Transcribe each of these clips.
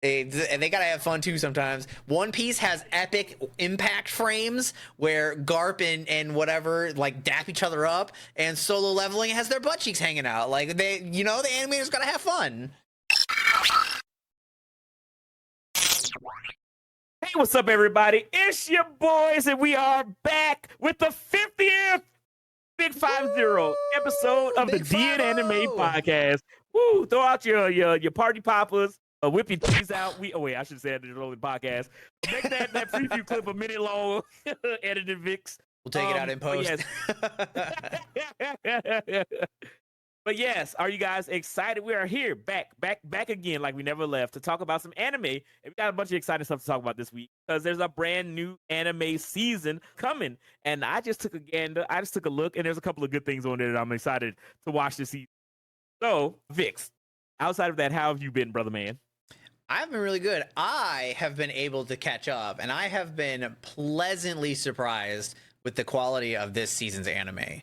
They gotta have fun too sometimes. One Piece has epic impact frames where Garp and whatever like dap each other up, and Solo Leveling has their butt cheeks hanging out. Like the animators gotta have fun. Hey, what's up, everybody? It's your boys, and we are back with the 50th Big 50 episode of the DNAnime podcast. Woo! Throw out your party poppers, whip your tees out. I should say that in the podcast. Make that preview clip a minute long, edited Vix. We'll take it out in post. Yes. But yes, are you guys excited? We are here, back again, like we never left, to talk about some anime. And we got a bunch of exciting stuff to talk about this week because there's a brand new anime season coming. And I just took a look, and there's a couple of good things on there that I'm excited to watch this season. So, Vix, outside of that, how have you been, brother man? I've been really good. I have been able to catch up, and I have been pleasantly surprised with the quality of this season's anime.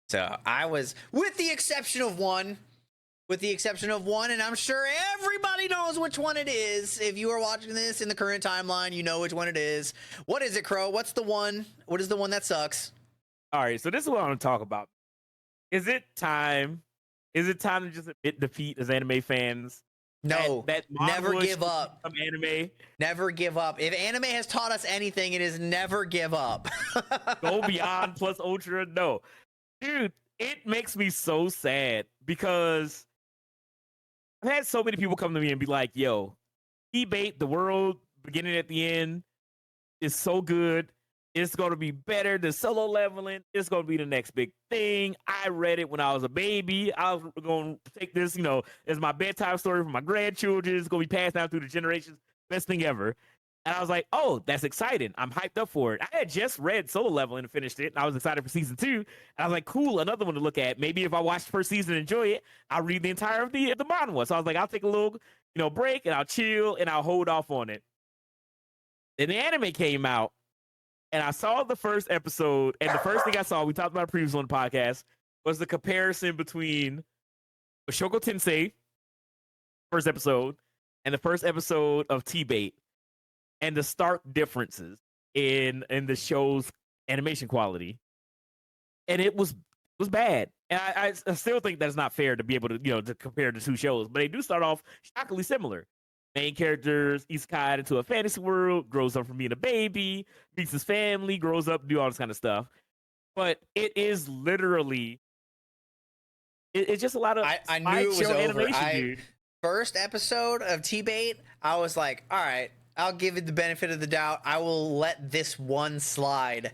So I was, with the exception of one, and I'm sure everybody knows which one it is. If you are watching this in the current timeline, you know which one it is. What is it, Crow? What's the one? What is the one that sucks? All right, so this is what I want to talk about. Is it time to just admit defeat as anime fans? No, never give up. Anime. Never give up. If anime has taught us anything, it is never give up. Go beyond plus ultra. No. Dude, it makes me so sad because I've had so many people come to me and be like, yo, T-Bait, the world beginning at the end is so good. It's going to be better than Solo Leveling. It's going to be the next big thing. I read it when I was a baby. I was going to take this, as my bedtime story for my grandchildren. It's going to be passed down through the generations. Best thing ever. And I was like, oh, that's exciting. I'm hyped up for it. I had just read Solo Leveling and finished it. And I was excited for season 2. And I was like, cool, another one to look at. Maybe if I watch the first season and enjoy it, I'll read the entire of the modern one. So I was like, I'll take a little, break, and I'll chill, and I'll hold off on it. Then the anime came out, and I saw the first episode. And the first thing I saw, we talked about it previously on the podcast, was the comparison between Shoko Tensei, first episode, and the first episode of T-Bait. And the stark differences in the show's animation quality, and it was bad. And I still think that's not fair to be able to to compare the two shows, but they do start off shockingly similar. Main characters isekai into a fantasy world, grows up from being a baby, meets his family, grows up, do all this kind of stuff. But it is literally, it's just a lot of I knew it was over. Animation, dude. First episode of T-Bait, I was like, all right, I'll give it the benefit of the doubt. I will let this one slide.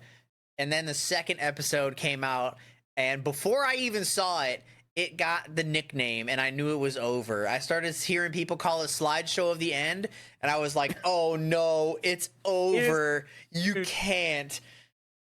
And then the second episode came out, and before I even saw it, it got the nickname, and I knew it was over. I started hearing people call it Slideshow of the End, and I was like, oh no, it's over. You can't.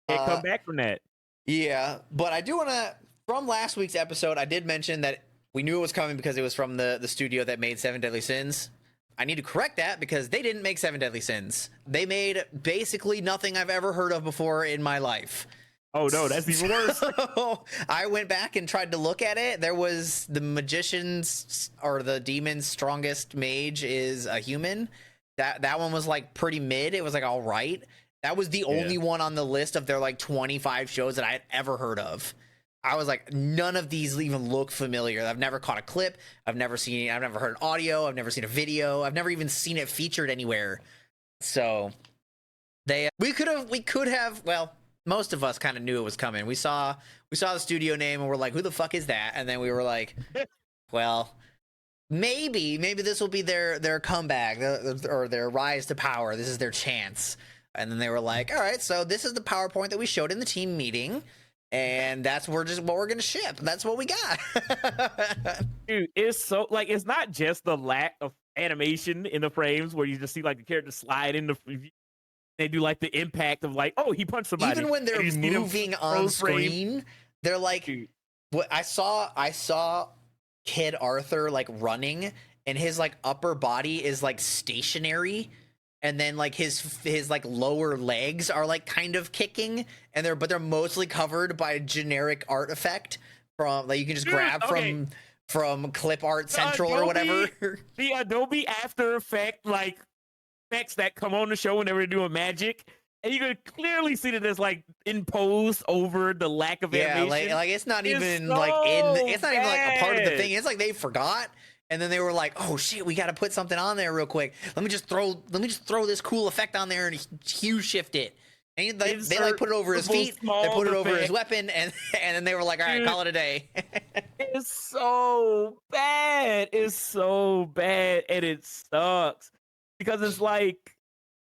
Come back from that. Yeah, but I do want to, from last week's episode, I did mention that we knew it was coming because it was from the studio that made Seven Deadly Sins. I need to correct that because they didn't make Seven Deadly Sins. They made basically nothing I've ever heard of before in my life. Oh no, that's even worse. So I went back and tried to look at it. There was the magician's or the demon's strongest mage is a human. That one was like pretty mid. It was like all right. That was the only one on the list of their like 25 shows that I had ever heard of. I was like, none of these even look familiar. I've never caught a clip. I've never heard an audio. I've never seen a video. I've never even seen it featured anywhere. So we could have, well, most of us kind of knew it was coming. We saw the studio name and we're like, who the fuck is that? And then we were like, well, maybe this will be their comeback or their rise to power. This is their chance. And then they were like, all right, so this is the PowerPoint that we showed in the team meeting. And that's what we're gonna ship. That's what we got. Dude, it's so like it's not just the lack of animation in the frames where you just see like the character slide in the. They do like the impact of like, oh, he punched somebody. Even when they're moving on screen, they're like, dude. What I saw Kid Arthur like running, and his like upper body is like stationary. And then like his like lower legs are like kind of kicking, and they're mostly covered by a generic artifact from like you can just grab from Clip Art The Central or whatever. the Adobe After Effect like effects that come on the show whenever they're doing magic, and you can clearly see that it's like imposed over the lack of Yeah, animation. like it's not It's even so like it's not even like a part of the bad. thing. It's like they forgot. And then they were like, "Oh shit, we got to put something on there real quick. Let me just throw this cool effect on there and hue shift it." And they like put it over his feet. They put it over his weapon, and then they were like, "All right, Dude, call it a day." it's so bad. It's so bad, and it sucks because it's like,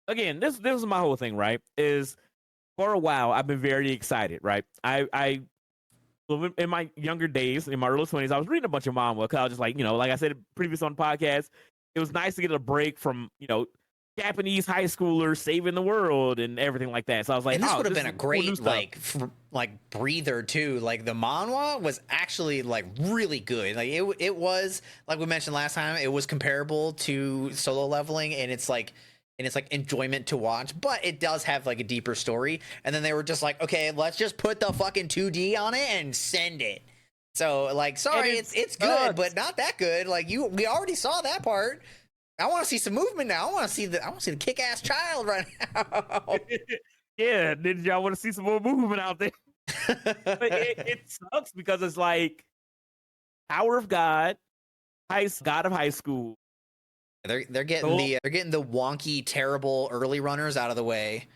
again, this is my whole thing, right? Is for a while I've been very excited, right? I in my younger days, in my early 20s, I was reading a bunch of manga because I was just like, like I said previous on the podcast, it was nice to get a break from, Japanese high schoolers saving the world and everything like that. So I was like, And this oh, would have this been a is cool new great stuff. like breather too. Like the manhwa was actually like really good. Like it was, like we mentioned last time, it was comparable to Solo Leveling, and it's like enjoyment to watch, but it does have like a deeper story. And then they were just like, okay, let's just put the fucking 2D on it and send it. So like, sorry, it's good, but not that good. Like we already saw that part. I want to see some movement now. I want to see the kick-ass child right now. Yeah, did y'all want to see some more movement out there? But it sucks because it's like Tower of God, God of High School. They're getting the wonky, terrible early runners out of the way.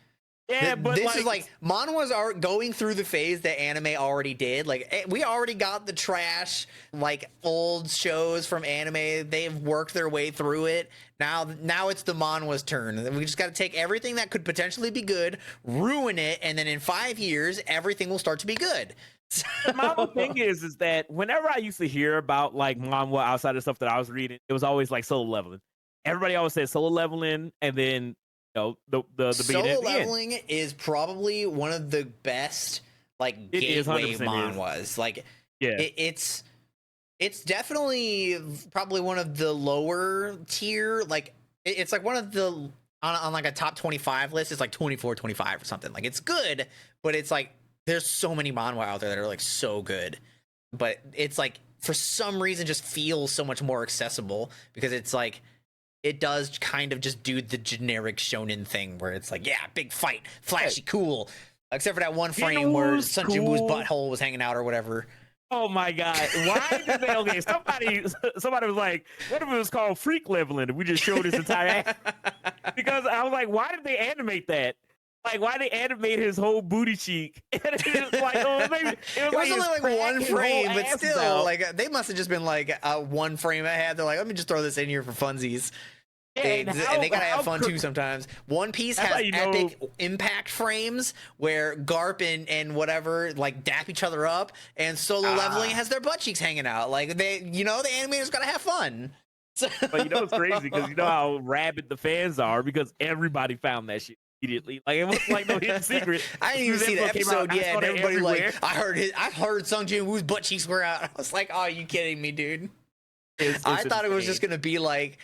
Yeah, but this is like manhwas are going through the phase that anime already did. Like we already got the trash, like old shows from anime. They've worked their way through it. Now it's the manhwa's turn. We just got to take everything that could potentially be good, ruin it, and then in 5 years, everything will start to be good. So... My whole thing is that whenever I used to hear about like manhwa outside of stuff that I was reading, it was always like Solo Leveling. Everybody always said Solo Leveling, and then the Solo Leveling is probably one of the best like gateway manhwas. Like yeah, it's definitely probably one of the lower tier. Like it's like one of the on like a top 25 list. It's like 24, 25 or something. Like it's good, but it's like there's so many manhwa out there that are like so good, but it's like for some reason just feels so much more accessible because it's like it does kind of just do the generic shonen thing where it's like, yeah, big fight, flashy, cool. Except for that one frame where Sun Jinwoo's butthole was hanging out or whatever. Oh my god! Why did they? Okay, somebody was like, "What if it was called Freak Leveling?" And we just showed his entire ass? Because I was like, "Why did they animate that? Like, why they animate his whole booty cheek?" And it was like, it was only like one frame, but still, like they must have just been like one frame ahead. They're like, let me just throw this in here for funsies. Yeah, and they gotta have fun too sometimes. One Piece has epic impact frames where Garp and whatever like dap each other up, and Solo Leveling has their butt cheeks hanging out. Like the animators gotta have fun. But it's crazy because you know how rabid the fans are because everybody found that shit immediately. Like it was like no hidden secret. I didn't even see the episode yet. And everybody like, I heard Sung Jin-woo's butt cheeks were out. I was like, oh, are you kidding me, dude? I thought it was just gonna be like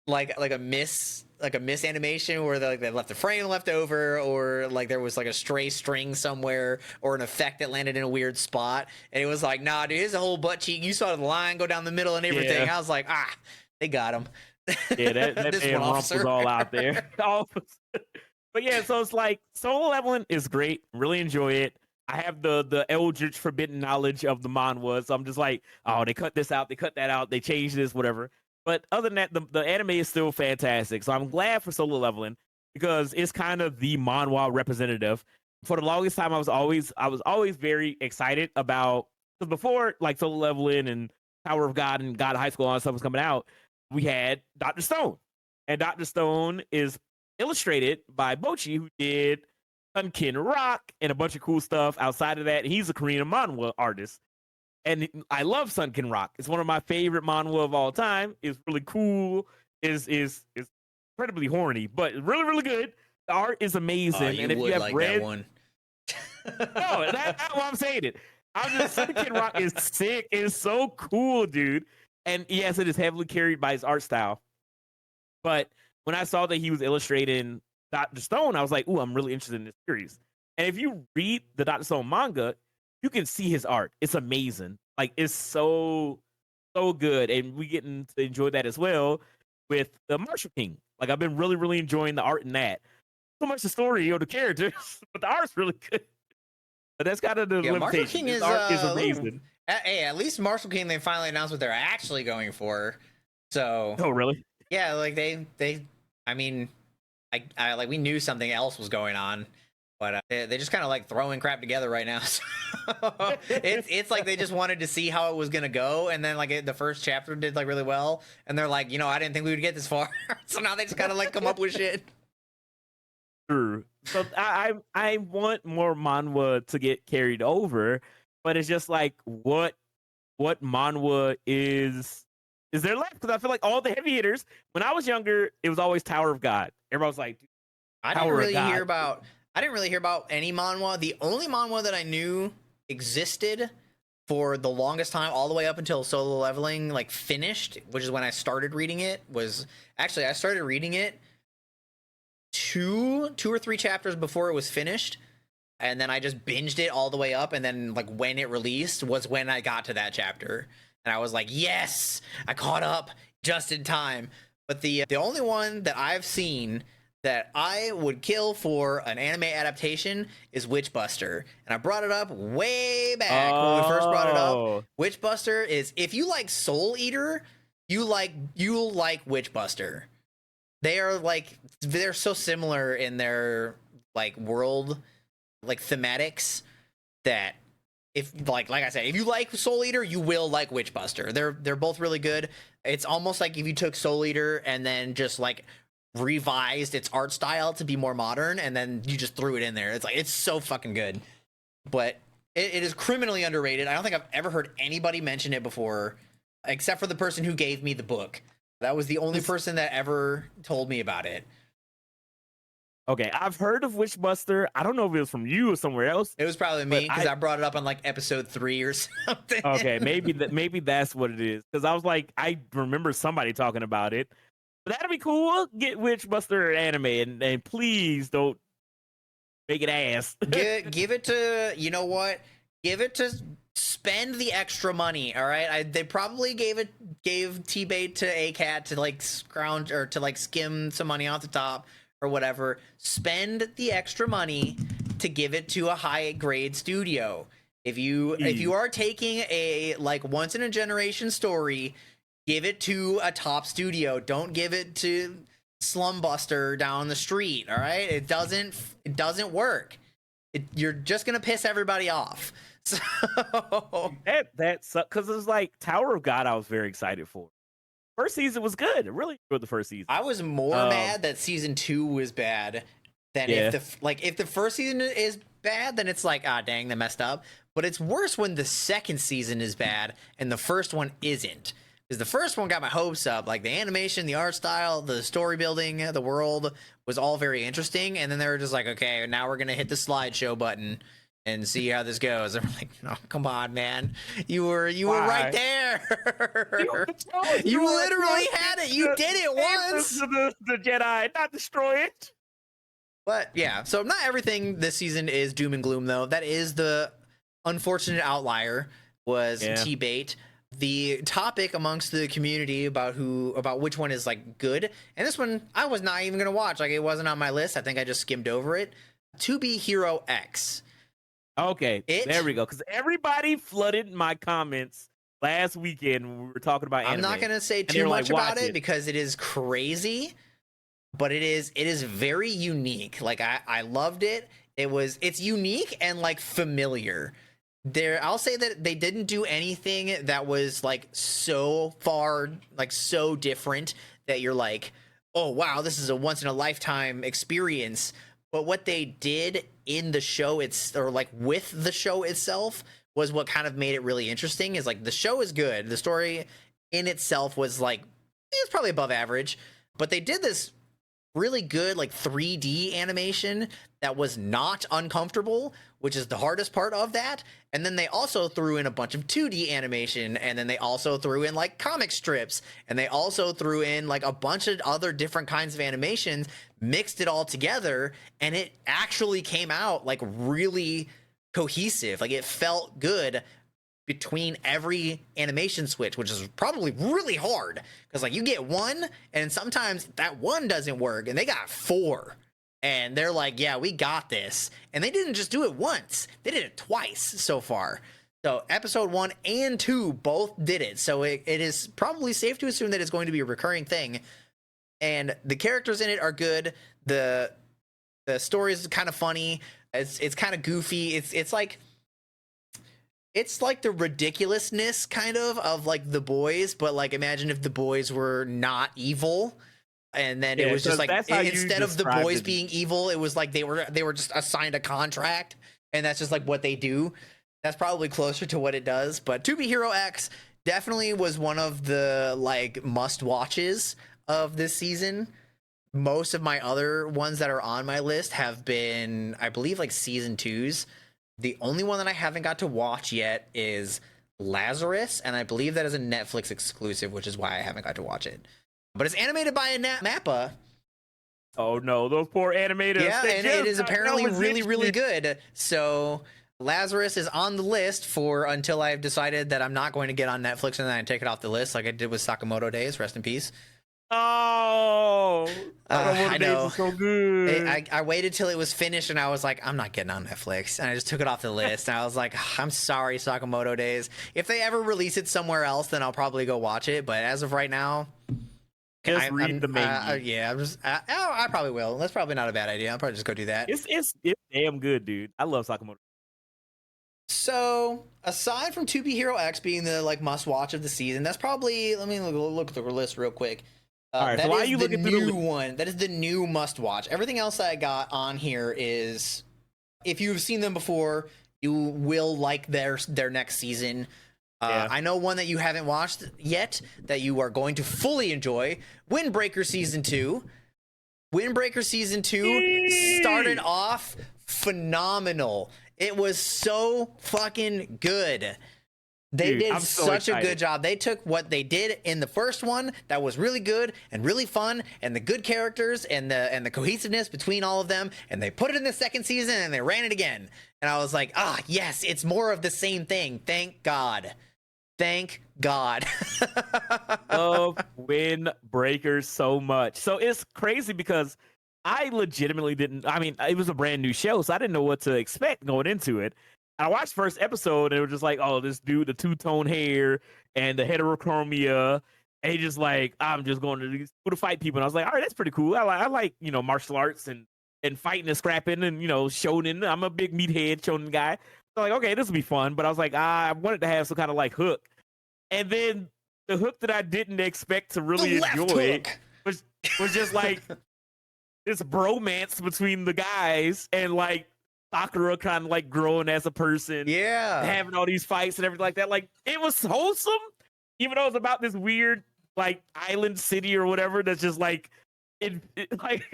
a miss animation where they left the frame left over, or like there was like a stray string somewhere or an effect that landed in a weird spot, and it was like, nah, dude, here's a whole butt cheek. You saw the line go down the middle and everything. Yeah. I was like, they got him. Yeah, that damn rump was all out there. But yeah, so it's like Solo Leveling is great. Really enjoy it. I have the eldritch forbidden knowledge of the manhwa, so I'm just like, oh, they cut this out, they cut that out, they changed this, whatever. But other than that, the anime is still fantastic. So I'm glad for Solo Leveling because it's kind of the manhwa representative. For the longest time, I was always very excited about, because before like Solo Leveling and Tower of God and God of High School and all that stuff was coming out, we had Dr. Stone. And Dr. Stone is illustrated by Bochi, who did Sunken Rock and a bunch of cool stuff outside of that. He's a Korean manhwa artist. And I love Sunken Rock. It's one of my favorite manhwa of all time. It's really cool. Is incredibly horny, but really, really good. The art is amazing. And if you have like read that one. No, that's not why I'm saying it. I'm just Sunken Rock is sick. It's so cool, dude. And yes, it is heavily carried by his art style. But when I saw that he was illustrating Dr. Stone, I was like, ooh, I'm really interested in this series. And if you read the Dr. Stone manga, you can see his art. It's amazing. Like it's so so good, and we getting to enjoy that as well with the Marshall King. Like I've been really enjoying the art in that. So much the story or the characters, but the art's really good. But that's kind of the Yeah, Marshall limitation. King His is art is amazing. Hey, at least Marshall King they finally announced what they're actually going for. So Oh, really? yeah, like they I mean, I like we knew something else was going on, but they just kind of like throwing crap together right now. So it's like they just wanted to see how it was gonna go, and then like the first chapter did like really well, and they're like, I didn't think we would get this far, so now they just kind of like come up with shit. True. So I want more manhwa to get carried over, but it's just like what manhwa is there left? Because I feel like all the heavy hitters when I was younger, it was always Tower of God. Everybody was like, I didn't really hear about any manhwa. The only manhwa that I knew existed for the longest time, all the way up until Solo Leveling like finished, which is when I started reading it. I started reading it two or three chapters before it was finished, and then I just binged it all the way up, and then like when it released was when I got to that chapter, and I was like, yes, I caught up just in time. But the only one that I've seen that I would kill for an anime adaptation is Witchbuster, and I brought it up way back when we first brought it up. Witchbuster is, if you like Soul Eater, you'll like Witchbuster. They're so similar in their like world like thematics that if like I said, if you like Soul Eater, you will like Witchbuster. They're both really good. It's almost like if you took Soul Eater and then just like revised its art style to be more modern, and then you just threw it in there. It's so fucking good. But it is criminally underrated. I don't think I've ever heard anybody mention it before, except for the person who gave me the book. That was the only person that ever told me about it. Okay, I've heard of Witchbuster. I don't know if it was from you or somewhere else. It was probably me, because I brought it up on like episode 3 or something. Okay, maybe that's what it is. Because I was like, I remember somebody talking about it. But that'd be cool. Get Witchbuster anime, and please don't make it ass. Give it to, you know what? Give it to spend the extra money. All right, they probably gave T-Bait to ACAT to like scrounge or to like skim some money off the top or whatever. Spend the extra money to give it to a high grade studio. If you are taking a like once in a generation story, give it to a top studio. Don't give it to Slumbuster down the street. All right, it doesn't work. You're just gonna piss everybody off. So that sucks, because it's like Tower of God. I was very excited for. First season was good. I really enjoyed the first season. I was more mad that season 2 was bad than if the first season is bad, then it's like, ah, dang, they messed up. But it's worse when the second season is bad and the first one isn't. Because the first one got my hopes up. Like the animation, the art style, the story building, the world was all very interesting. And then they were just like, okay, now we're going to hit the slideshow button and see how this goes. And I'm like, no, come on, man. You were right there. You literally had it. You did it once. The Jedi, not destroy it. But yeah, so not everything this season is doom and gloom, though. That is the unfortunate outlier, was T-Bait. The topic amongst the community about which one is like good, and this one I was not even gonna watch. Like, it wasn't on my list. I think I just skimmed over it. To Be Hero X. Okay, there we go. Because everybody flooded my comments last weekend when we were talking about anime. I'm not gonna say too much about it because it is crazy, but it is very unique. Like I loved it. It's unique and like familiar. I'll say that they didn't do anything that was like so far, like so different that you're like, oh wow, this is a once in a lifetime experience. But what they did in the show, with the show itself, was what kind of made it really interesting. Is like, the show is good, the story in itself was like, it's probably above average, but they did this really good like 3D animation that was not uncomfortable, which is the hardest part of that. And then they also threw in a bunch of 2D animation, and then they also threw in like comic strips, and they also threw in like a bunch of other different kinds of animations, mixed it all together, and it actually came out like really cohesive. Like, it felt good between every animation switch, which is probably really hard because like you get one and sometimes that one doesn't work and they got 4 and they're like, yeah, we got this. And they didn't just do it once, they did it twice so far. So episode 1 and 2 both did it. So it is probably safe to assume that it's going to be a recurring thing. And the characters in it are good. The story is kind of funny. It's kind of goofy. It's like the ridiculousness kind of like The Boys, but like imagine if The Boys were not evil. And then it was just like instead of The Boys being evil, it was like they were just assigned a contract, and that's just like what they do. That's probably closer to what it does. But To Be Hero X definitely was one of the like must watches of this season. Most of my other ones that are on my list have been, I believe, like season 2s. The only one that I haven't got to watch yet is Lazarus, and I believe that is a Netflix exclusive, which is why I haven't got to watch it. But it's animated by a Mappa. Oh no, those poor animators. Yeah, and it is apparently really, really good. So Lazarus is on the list for until I've decided that I'm not going to get on Netflix and then I take it off the list, like I did with Sakamoto Days. Rest in peace. Oh, I know. So good. I waited till it was finished and I was like, I'm not getting on Netflix, and I just took it off the list. And I was like, I'm sorry, Sakamoto Days. If they ever release it somewhere else, then I'll probably go watch it. But as of right now, just read the menu. Yeah, I probably will. That's probably not a bad idea. I'll probably just go do that. It's damn good, dude. I love Sakamoto. So aside from 2B Hero X being the like must watch of the season, that's probably, let me look at the list real quick. All right, so why are you looking through the one? That is the new must watch. Everything else that I got on here is, if you've seen them before, you will like their next season. I know one that you haven't watched yet that you are going to fully enjoy. Windbreaker Season 2. Windbreaker Season 2 started off phenomenal. It was so fucking good. They did such a good job. They took what they did in the first one that was really good and really fun, and the good characters and the cohesiveness between all of them, and they put it in the second season and they ran it again. And I was like, yes, it's more of the same thing. Thank God. Thank God. Love Windbreaker so much. So it's crazy because I legitimately didn't. I mean, it was a brand new show, so I didn't know what to expect going into it. I watched first episode and it was just like, oh, this dude, the two-tone hair and the heterochromia, and he just like, I'm just going to fight people. And I was like, all right, that's pretty cool. I like martial arts and fighting and scrapping and shonen. I'm a big meathead shonen guy. So like, okay, this will be fun. But I was like, I wanted to have some kind of like hook. And then the hook that I didn't expect to really enjoy was just like this bromance between the guys and like Sakura kind of like growing as a person, having all these fights and everything like that. Like it was wholesome, even though it's about this weird like island city or whatever. That's just like it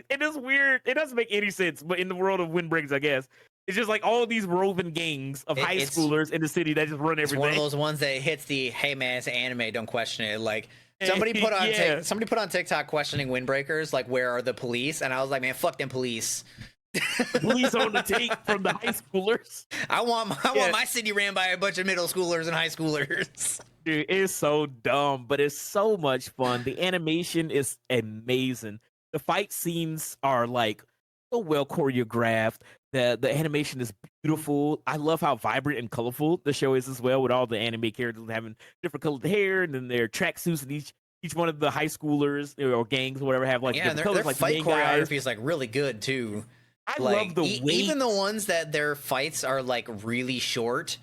is weird. It doesn't make any sense. But in the world of Windbreakers, I guess it's just like all these roving gangs of high schoolers in the city that just run everything. It's one of those ones that hits the hey man, it's an anime, don't question it. Like somebody put on TikTok questioning Windbreakers, like where are the police? And I was like, man, fuck them police. Police on the take from the high schoolers. I want my city ran by a bunch of middle schoolers and high schoolers. Dude, it's so dumb, but it's so much fun. The animation is amazing. The fight scenes are like so well choreographed. The animation is beautiful. I love how vibrant and colorful the show is as well, with all the anime characters having different colored hair and then their tracksuits, and each one of the high schoolers or gangs or whatever have like different colors. Their like fight choreography is like really good too. I love the weight. Even the ones that their fights are like really short.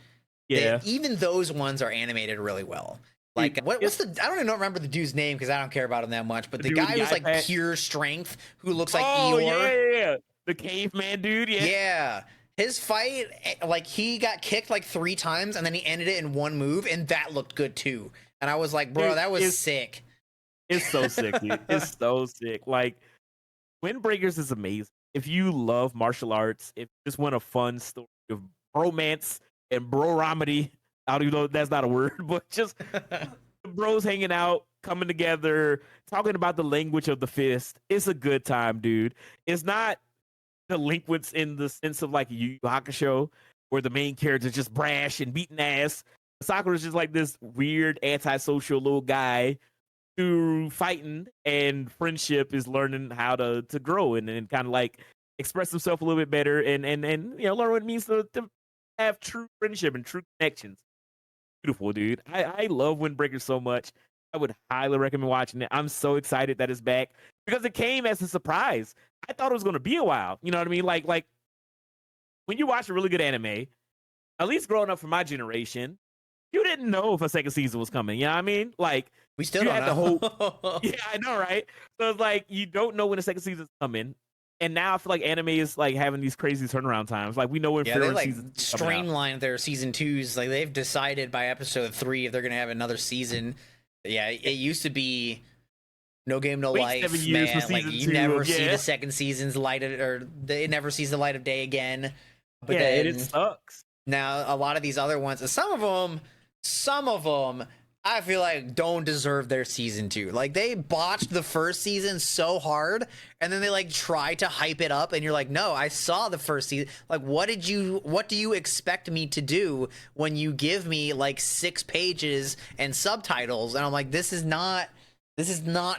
Even those ones are animated really well. Like what's the? I don't even remember the dude's name because I don't care about him that much. But the guy who's like pure strength, who looks like Eeyore. Yeah. The caveman dude. Yeah. His fight, like he got kicked like 3 times and then he ended it in one move, and that looked good too. And I was like, bro, that was sick. It's so sick, dude. It's so sick. Like Windbreakers is amazing. If you love martial arts, if you just want a fun story of romance and broromedy, I don't even know if that's not a word, but just bros hanging out, coming together, talking about the language of the fist, it's a good time, dude. It's not delinquents in the sense of like Yu Yu Hakusho, where the main character is just brash and beating ass. Sakura's just like this weird antisocial little guy through fighting and friendship is learning how to grow and kind of like express himself a little bit better and you know learn what it means to have true friendship and true connections. Beautiful, dude. I love Windbreaker so much. I would highly recommend watching it. I'm so excited that it's back because it came as a surprise. I thought it was going to be a while. You know what I mean? Like when you watch a really good anime, at least growing up from my generation, you didn't know if a second season was coming. You know what I mean? Like We still you don't had to know. hope. Yeah, I know, right? So it's like you don't know when the second season's coming. And now I feel like anime is like having these crazy turnaround times. Like we know when Yeah, they filler like season's coming out. streamlined their season 2s. Like they've decided by episode 3 if they're gonna have another season. Yeah, it used to be no game, no Wait life, 7 years for man. Like season you 2 never of- see yeah. the second season's light of, or it never sees the light of day again. But Yeah, then and it sucks. now a lot of these other ones, some of them, I feel like don't deserve their season 2. Like they botched the first season so hard, and then they like try to hype it up, and you're like, no, I saw the first season. Like, what do you expect me to do when you give me like 6 pages and subtitles? And I'm like, this is not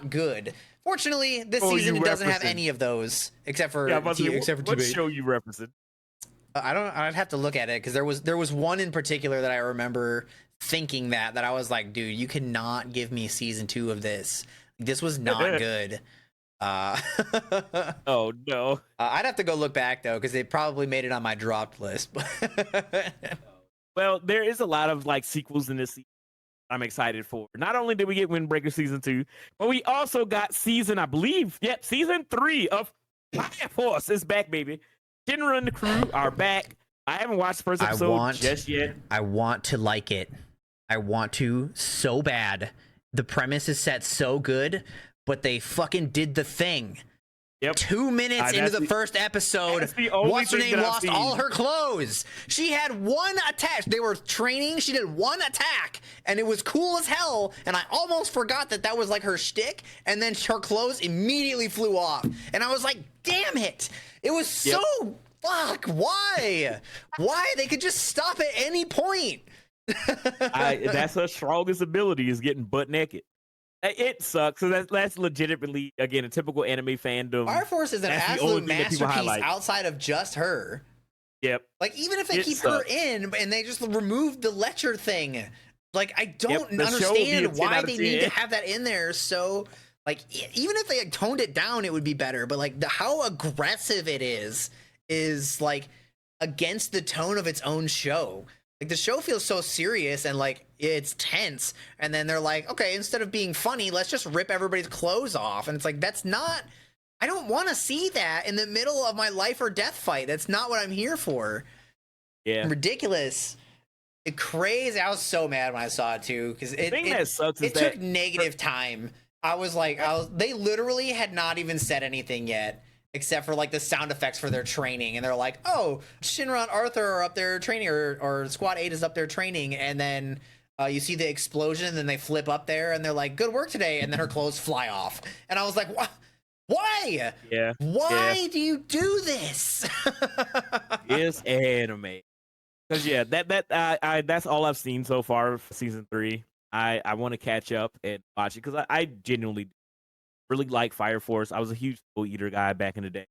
good. Fortunately, this season it doesn't have any of those except for Yeah, except for what Tubate. show you referencing? I'd have to look at it because there was one in particular that I remember thinking that I was like, dude, you cannot give me season 2 of this. This was not good. Oh no. I'd have to go look back though because it probably made it on my dropped list. Well, there is a lot of like sequels in this season I'm excited for. Not only did we get Windbreaker season 2, but we also got season 3 of Fire Force is back, baby. Shinra and the crew are back. I haven't watched the first episode just yet. I want to like it. I want to so bad. The premise is set so good, but they fucking did the thing. Yep. 2 minutes into the first episode, what's her name lost all her clothes. She had one attack. They were training. She did one attack, and it was cool as hell. And I almost forgot that was like her shtick. And then her clothes immediately flew off, and I was like, "Damn it!" It was so fuck. Why? Why? They could just stop at any point. That's her strongest ability is getting butt naked. It sucks. So that's legitimately again a typical anime fandom. Fire Force is an absolute masterpiece outside of just her. Yep. Like even if they keep her in and they just remove the lecture thing, like I don't understand why they need to have that in there. So like even if they like, toned it down, it would be better. But like how aggressive it is like against the tone of its own show. Like the show feels so serious and like it's tense, and then they're like, okay, instead of being funny, let's just rip everybody's clothes off, and it's like that's not. I don't want to see that in the middle of my life or death fight. That's not what I'm here for. Yeah, ridiculous. Crazy. I was so mad when I saw it too because it took negative time. I was like, they literally had not even said anything yet. Except for like the sound effects for their training, and they're like, "Oh, Shinra and Arthur are up there training, or Squad 8 is up there training," and then you see the explosion, and then they flip up there, and they're like, "Good work today," and then her clothes fly off, and I was like, "Why? Yeah. Why do you do this?" It's anime. Because that's all I've seen so far for season 3. I want to catch up and watch it because I genuinely really like Fire Force. I was a huge Soul Eater guy back in the day.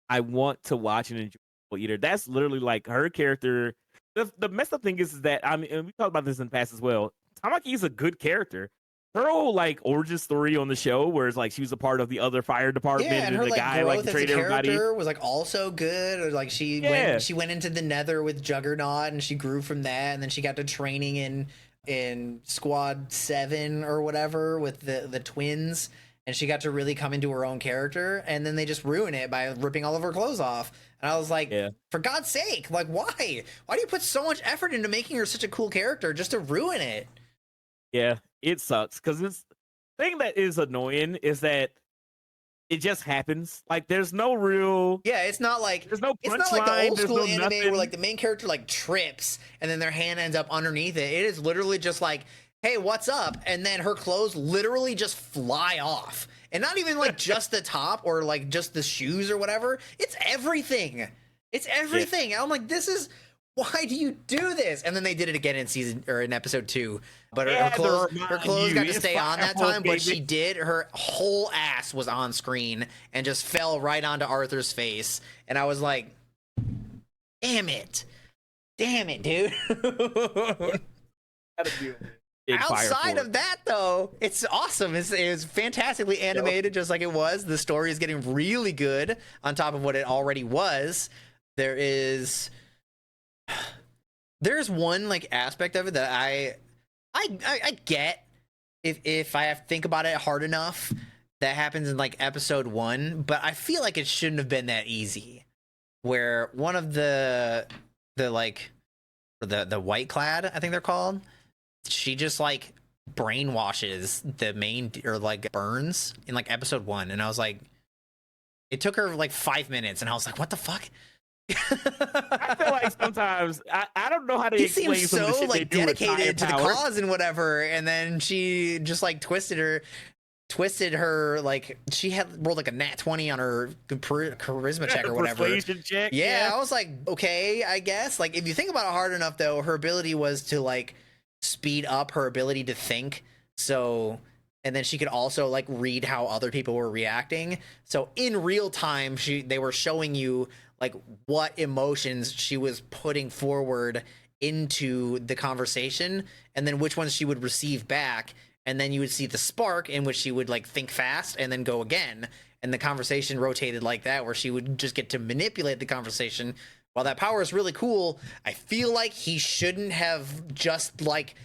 I want to watch and enjoy Soul Eater. That's literally like her character. The messed up thing is that and we talked about this in the past as well. Tamaki is a good character. Her whole like origin story on the show, where it's like she was a part of the other fire department, and her the like guy growth like betrayed as a everybody. character was like also good. Or, like she went into the Nether with Juggernaut, and she grew from that, and then she got to training in Squad 7 or whatever with the twins. And she got to really come into her own character, and then they just ruin it by ripping all of her clothes off. And I was like, for God's sake, like, why? Why do you put so much effort into making her such a cool character just to ruin it? Yeah, it sucks. Because the thing that is annoying is that it just happens. Like, there's no real... Yeah, it's not like... There's no It's not like the old school anime nothing. where, like, the main character, like, trips, and then their hand ends up underneath it. It is literally just like... hey, what's up? And then her clothes literally just fly off. And not even like just the top or like just the shoes or whatever. It's everything. It's everything. Yeah. I'm like, why do you do this? And then they did it again in episode 2. But Yeah, her clothes got to it's stay on that Fire Force, time, but she baby. did. Her whole ass was on screen and just fell right onto Arthur's face. And I was like, damn it, dude. Outside of that, though, it's awesome. It's fantastically animated, just like it was. The story is getting really good on top of what it already was. There's one like aspect of it that I get if I have to think about it hard enough. That happens in like episode 1, but I feel like it shouldn't have been that easy. Where one of the white clad, I think they're called, she just like brainwashes the main, or like burns in like episode 1, and I was like, it took her like 5 minutes, and I was like, what the fuck? I feel like sometimes I don't know how to He explain seems some of the so shit they like do with dedicated to the power. cause and whatever, and then she just like twisted her, like she had rolled like a nat 20 on her charisma check or whatever. Persuasion check. Yeah, I was like, okay, I guess. Like, if you think about it hard enough, though, her ability was to like speed up her ability to think. So, and then she could also like read how other people were reacting. So in real time, they were showing you like what emotions she was putting forward into the conversation, and then which ones she would receive back. And then you would see the spark in which she would like think fast and then go again. And the conversation rotated like that, where she would just get to manipulate the conversation. While that power is really cool, I feel like he shouldn't have just like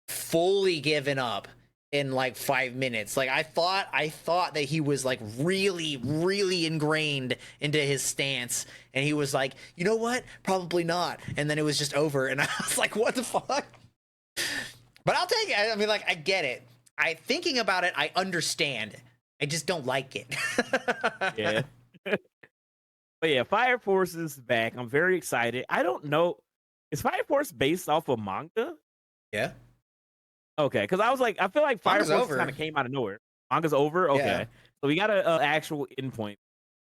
fully given up in like 5 minutes. Like I thought that he was like really ingrained into his stance, and he was like, you know what, probably not. And then it was just over, and I was like, what the fuck? But I'll take it. I mean, like, I get it. Thinking about it, I understand. I just don't like it. Yeah. But yeah, Fire Force is back. I'm very excited. I don't know. Is Fire Force based off of manga? Yeah. Okay, because I was like, I feel like Fire Manga's Force over. kind of came out of nowhere. Manga's over? Okay. Yeah. So we got a actual endpoint.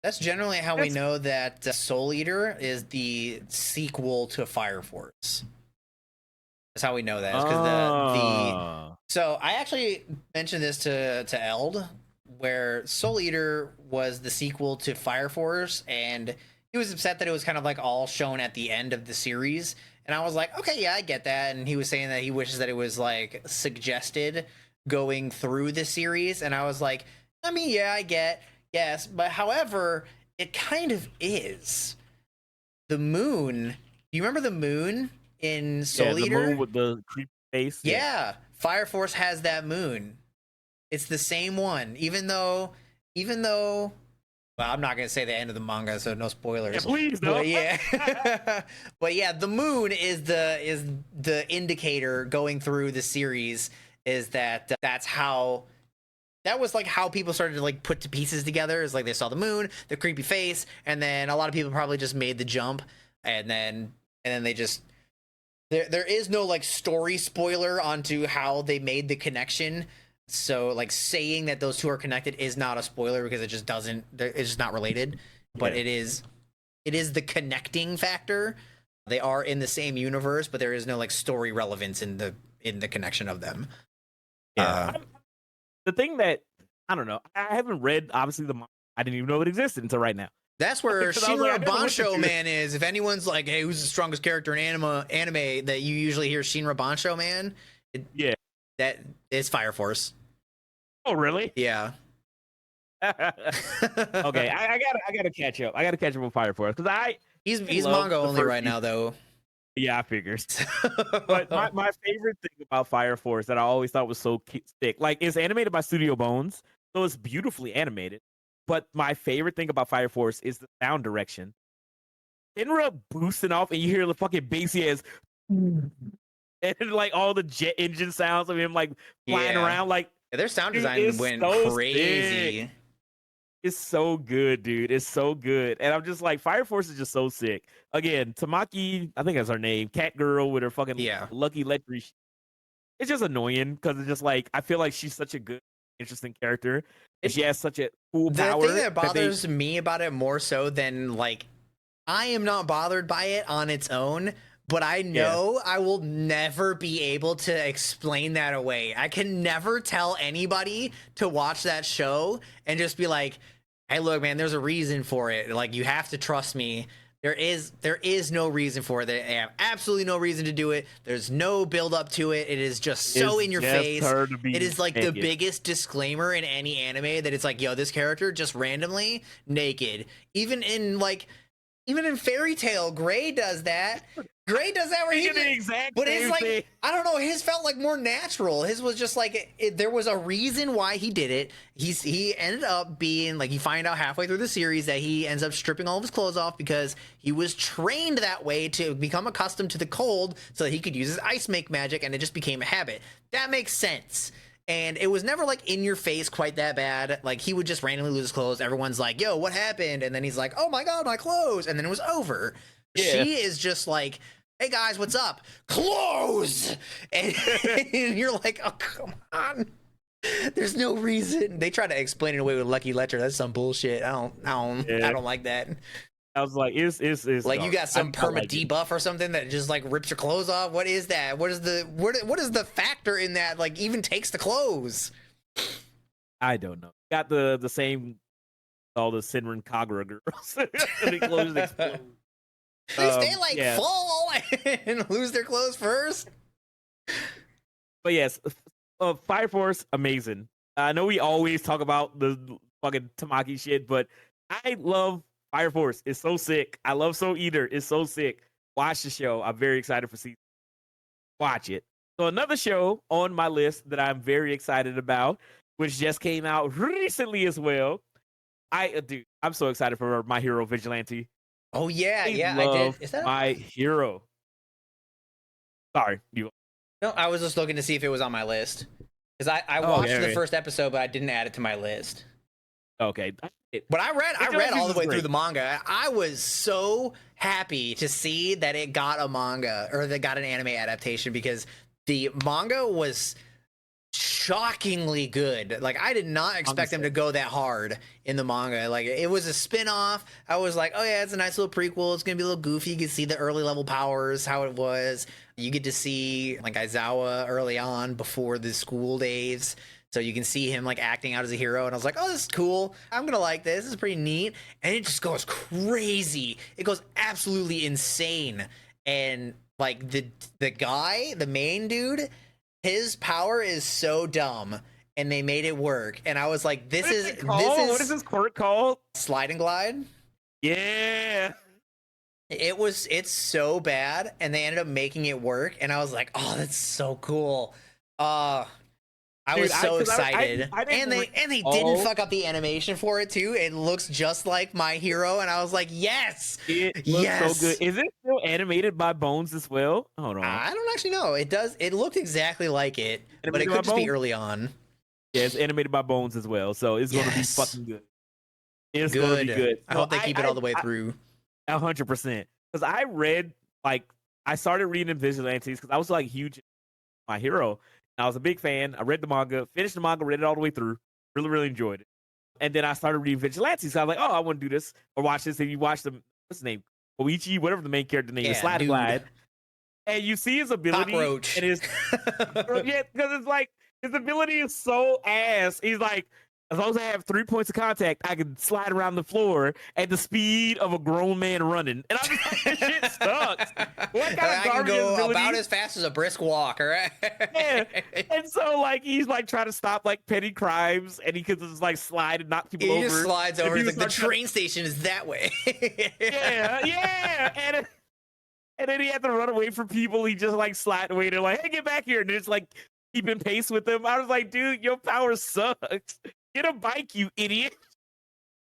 That's generally how we know that Soul Eater is the sequel to Fire Force. That's how we know that. Because so I actually mentioned this to Eld, where Soul Eater was the sequel to Fire Force, and he was upset that it was kind of like all shown at the end of the series. And I was like, okay, yeah, I get that. And he was saying that he wishes that it was like suggested going through the series. And I was like, I mean, yeah, I get, yes, but however, it kind of is. The moon. Do you remember the moon in Soul the Eater? moon with the creepy face. Yeah, Fire Force has that moon. It's the same one, even though, well, I'm not gonna say the end of the manga, so no spoilers. Yeah, please, no. But yeah, but yeah, the moon is the indicator going through the series. Is that's how. That was like how people started to like put the pieces together. Is like they saw the moon, the creepy face, and then a lot of people probably just made the jump, and then they just there is no like story spoiler onto how they made the connection. So like saying that those two are connected is not a spoiler because it just doesn't. It's just not related. But Yeah. it is the connecting factor. They are in the same universe, but there is no like story relevance in the connection of them. Yeah. The thing that I don't know, I haven't read obviously I didn't even know it existed until right now. That's where Because I was like, I Shinra never listened Bansho to it. Man is. If anyone's like, hey, who's the strongest character in anime that you usually hear Shinra Bansho Man? Yeah. That is Fire Force. Oh really? Yeah. Okay, I gotta catch up. I gotta catch up with Fire Force because he's love manga the only first right now though. Yeah, I figures. But my favorite thing about Fire Force that I always thought was so sick, like it's animated by Studio Bones, so it's beautifully animated. But my favorite thing about Fire Force is the sound direction. Inra boosting off, and you hear the fucking bassy ass, and like all the jet engine sounds of him like flying Yeah. around. Like Their sound dude, design it's went so crazy. sick. It's so good, dude. It's so good. And I'm just like, Fire Force is just so sick. Again, Tamaki, I think that's her name, Cat Girl with her fucking Yeah. lucky electric. It's just annoying because it's just like, I feel like she's such a good, interesting character. And she has such a cool The power. thing that bothers me about it more so than like, I am not bothered by it on its own, but I know I will never be able to explain that away. I can never tell anybody to watch that show and just be like, hey, look, man, there's a reason for it. Like, you have to trust me. There is no reason for it. They have absolutely no reason to do it. There's no build up to it. It is just so in your face. It is like the biggest disclaimer in any anime that it's like, yo, this character just randomly naked. Even in Fairy Tail, Gray does that. Gray does that where he the exact but it's like thing. I don't know. His felt like more natural. His was just like there was a reason why he did it. He ended up being like, you find out halfway through the series that he ends up stripping all of his clothes off because he was trained that way to become accustomed to the cold so that he could use his ice make magic, and it just became a habit. That makes sense. And it was never like in your face quite that bad. Like, he would just randomly lose his clothes. Everyone's like, yo, what happened? And then he's like, oh my God, my clothes. And then it was over. Yeah. She is just like, hey guys, what's up? Clothes! And you're like, oh, come on. There's no reason. They try to explain it away with Lucky Ledger. That's some bullshit. I don't like that. I was like, it's like dark. You got some perma like debuff or something that just like rips your clothes off. What is that? What is the factor in that? Like, even takes the clothes? I don't know. Got the same all the Senran Kagura girls. The clothes explode. At least they fall and lose their clothes first. But yes, Fire Force, amazing. I know we always talk about the fucking Tamaki shit, but I love Fire Force. It's so sick. I love Soul Eater. It's so sick. Watch the show. I'm very excited for season. Watch it. So another show on my list that I'm very excited about, which just came out recently as well. Dude, I'm so excited for My Hero Vigilante. Oh yeah, I did. Is that My Hero? Sorry, you. No, I was just looking to see if it was on my list because I watched the first episode, but I didn't add it to my list. Okay, but I read all the way through the manga. I was so happy to see that it got a manga or that got an anime adaptation because the manga was shockingly good. Like, I did not expect them to go that hard in the manga. Like, it was a spin-off. I was like, oh yeah, it's a nice little prequel. It's gonna be a little goofy. You can see the early level powers, how it was. You get to see like Aizawa early on before the school days, so you can see him like acting out as a hero. And I was like, oh, this is cool. I'm gonna like this. This is pretty neat. And it just goes crazy. It goes absolutely insane. And like the main dude, his power is so dumb, and they made it work. And I was like, this is what is this quirk called? Slide and glide. Yeah. It's so bad, and they ended up making it work. And I was like, oh, that's so cool. I was so excited. And they didn't fuck up the animation for it too. It looks just like My Hero, and I was like, yes, it looks so good. Is it still animated by Bones as well? Hold on, I don't actually know. It does. It looked exactly like it, but it could just be early on. Yeah, it's animated by Bones as well, so it's gonna be fucking good. It's gonna be good. I hope they keep it all the way through. 100%. Because I started reading Vigilantes because I was like huge My Hero. I was a big fan. I read the manga, finished the manga, read it all the way through. Really, really enjoyed it. And then I started reading Vigilantes. So I was like, oh, I want to do this or watch this. And you watch what's his name? Koichi, whatever the main character name is, Slide and Glide. And you see his ability. Cockroach. And yeah, because it's like his ability is so ass. He's like, as long as I have 3 points of contact, I can slide around the floor at the speed of a grown man running. And I'm just like, this shit sucks. What kind I can go about as fast as a brisk walk, all right? Yeah. And so, like, he's like trying to stop like petty crimes, and he could just like slide and knock people over. He just slides over. He's like, the train station is that way. Yeah. And then he had to run away from people. He just like slide away. They're like, hey, get back here. And it's like keeping pace with them. I was like, dude, your power sucks. Get a bike, you idiot.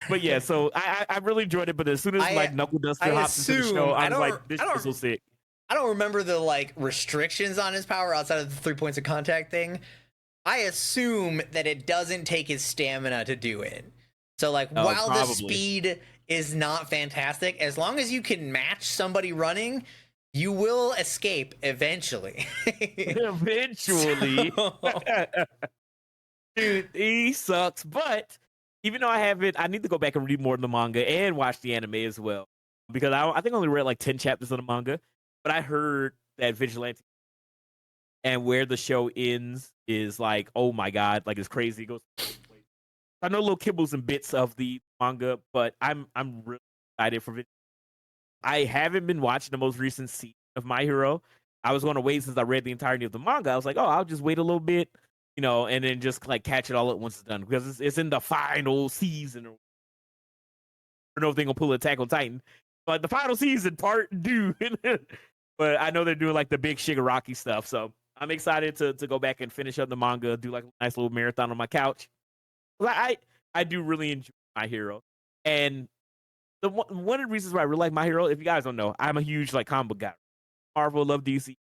But yeah, so I really enjoyed it. But as soon as like Knuckle Duster hops into the show, I was like, this is so sick. I don't remember the like restrictions on his power outside of the 3 points of contact thing. I assume that it doesn't take his stamina to do it. So like while the speed is not fantastic, as long as you can match somebody running, you will escape eventually. Eventually. Dude, he sucks. But even though I need to go back and read more of the manga and watch the anime as well. Because I think I only read like 10 chapters of the manga. but I heard that Vigilante and where the show ends is like, oh my god, like it's crazy. It goes. I know little kibbles and bits of the manga, but I'm really excited for it. I haven't been watching the most recent season of My Hero. I was going to wait since I read the entirety of the manga. I was like, oh, I'll just wait a little bit, and then just like catch it all at once it's done because it's in the final season. Or I don't know if they're gonna pull Attack on Titan, but the final season part due. But I know they're doing like the big Shigaraki stuff, so I'm excited to go back and finish up the manga, do like a nice little marathon on my couch. I do really enjoy My Hero, and one of the reasons why I really like My Hero, if you guys don't know, I'm a huge like comic book guy. Marvel, love DC,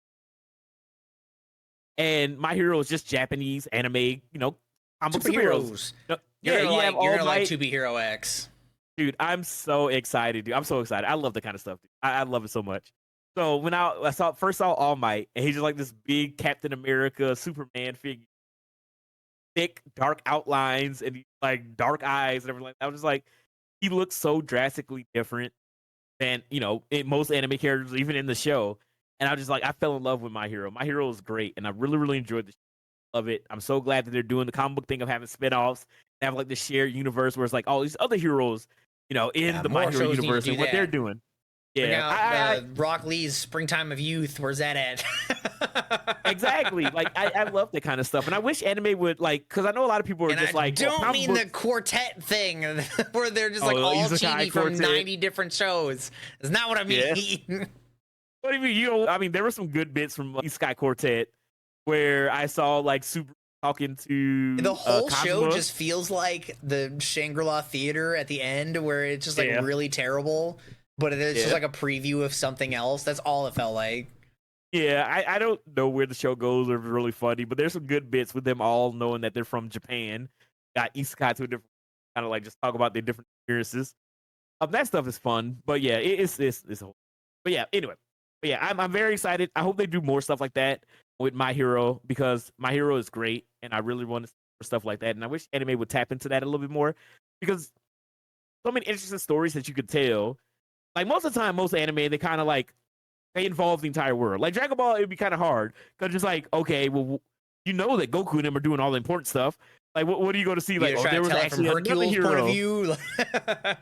and My Hero is just Japanese anime, comic superheroes. You're gonna like To Be Hero X. Dude, I'm so excited, dude. I'm so excited. I love that kind of stuff, dude. I love it so much. So when I first saw All Might, and he's just like this big Captain America, Superman figure, thick, dark outlines, and like dark eyes and everything like that. I was just like, he looks so drastically different than in most anime characters, even in the show. And I was just like, I fell in love with My Hero. My Hero is great, and I really, really enjoyed the show. Love it. I'm so glad that they're doing the comic book thing of having spinoffs, have like the shared universe where it's like all these other heroes, in the My Hero universe and what they're doing. Yeah, Rock Lee's Springtime of Youth. Where's that at? Exactly. Like I love that kind of stuff, and I wish anime would because I know a lot of people are just like. Don't mean the quartet thing where they're just like all cheesy from 90 different shows. It's not what I mean. Yeah. What do you mean? I mean, there were some good bits from Isekai Quartet where I saw like Super talking to the whole show just feels like the Shangri-La Theater at the end, where it's just like really terrible. But it's just like a preview of something else. That's all it felt like. Yeah, I don't know where the show goes or if it's really funny, but there's some good bits with them all knowing that they're from Japan. Got isekai to a different kind of like just talk about their different experiences. That stuff is fun, but yeah, it's whole. But yeah, anyway, I'm very excited. I hope they do more stuff like that with My Hero because My Hero is great, and I really want to see more stuff like that. And I wish anime would tap into that a little bit more because so many interesting stories that you could tell. Like most of the time, most anime, they kind of like, they involve the entire world. Like Dragon Ball, it'd be kind of hard because it's like, okay, well, that Goku and them are doing all the important stuff. Like, what are you going to see? Like, there was actually another hero. Point of view.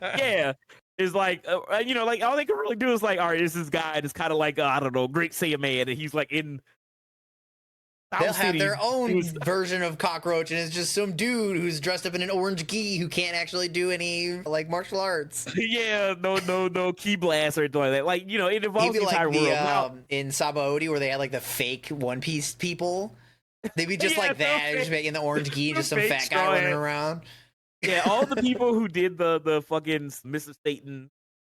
Yeah, it's like, like all they can really do is like, all right, this guy that's kind of like, I don't know, Great Saiyaman, and he's like in. They'll have their own version of Cockroach, and it's just some dude who's dressed up in an orange gi who can't actually do any like martial arts. Yeah, no ki blast or anything like that. Like it involves the entire world. In Sabaody, where they had like the fake One Piece people, they'd be just like that, just making the orange gi, just some fat guy running around. Yeah, all the people who did the fucking Mr. Satan,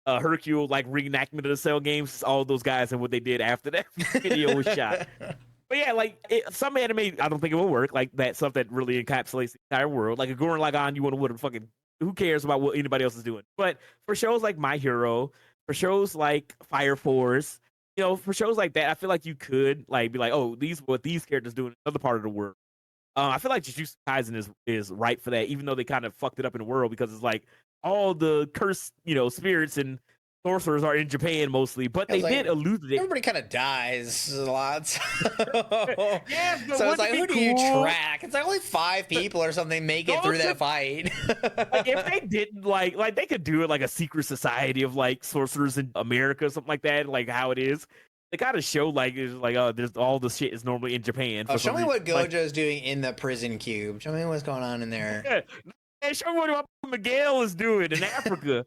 Hercule like reenactment of the Cell games, all those guys and what they did after that video was shot. But yeah, like some anime, I don't think it will work. Like that stuff that really encapsulates the entire world. Like a Gurren Lagann, you want to fucking, who cares about what anybody else is doing? But for shows like My Hero, for shows like Fire Force, for shows like that, I feel like you could like be like, oh, what these characters do in another part of the world. I feel like Jujutsu Kaisen is right for that, even though they kind of fucked it up in the world because it's like all the cursed, spirits and sorcerers are in Japan mostly, but they did allude to it. Everybody kind of dies a lot. Yeah, so it's like, who do you track? It's like only 5 people or something make it through that fight. Like if they didn't like they could do it like a secret society of like sorcerers in America, something like that, like how it is. They gotta show like it's like there's all the shit is normally in Japan. Show me what Gojo is doing in the prison cube. Show me what's going on in there. Yeah. And show me what Miguel is doing in Africa.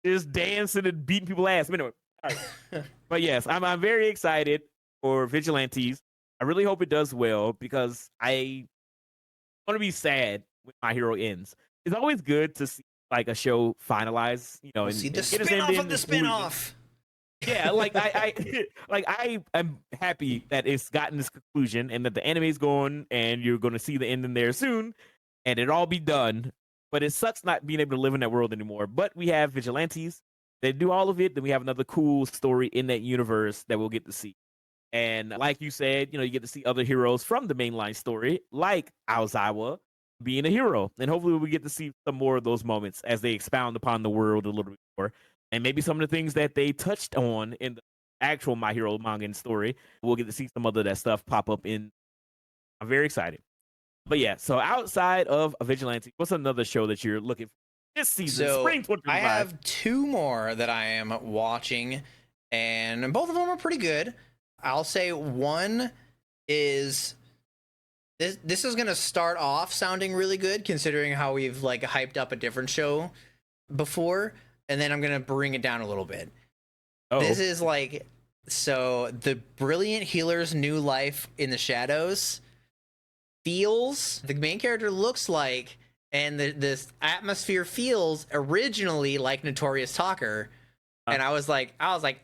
Just dancing and beating people's ass. Anyway, all right. But yes, I'm very excited for Vigilantes. I really hope it does well because I want to be sad when My Hero ends. It's always good to see like a show finalize, and see the spin-off of the spin-off. Yeah, like I am happy that it's gotten this conclusion and that the anime's going and you're going to see the ending there soon and it all be done. But it sucks not being able to live in that world anymore. But we have Vigilantes. They do all of it. Then we have another cool story in that universe that we'll get to see. And like you said, you get to see other heroes from the mainline story, like Aozawa being a hero. And hopefully we get to see some more of those moments as they expound upon the world a little bit more. And maybe some of the things that they touched on in the actual My Hero manga and story. We'll get to see some other that stuff pop up in. I'm very excited. But yeah, so outside of Vigilante, what's another show that you're looking for this season? So Spring 2025. I have two more that I am watching, and both of them are pretty good. I'll say one is this is gonna start off sounding really good considering how we've like hyped up a different show before, and then I'm gonna bring it down a little bit. Oh, This is like, so the Brilliant Healer's New Life in the Shadows feels, the main character looks like, and this atmosphere feels originally like Notorious Talker. And I was like,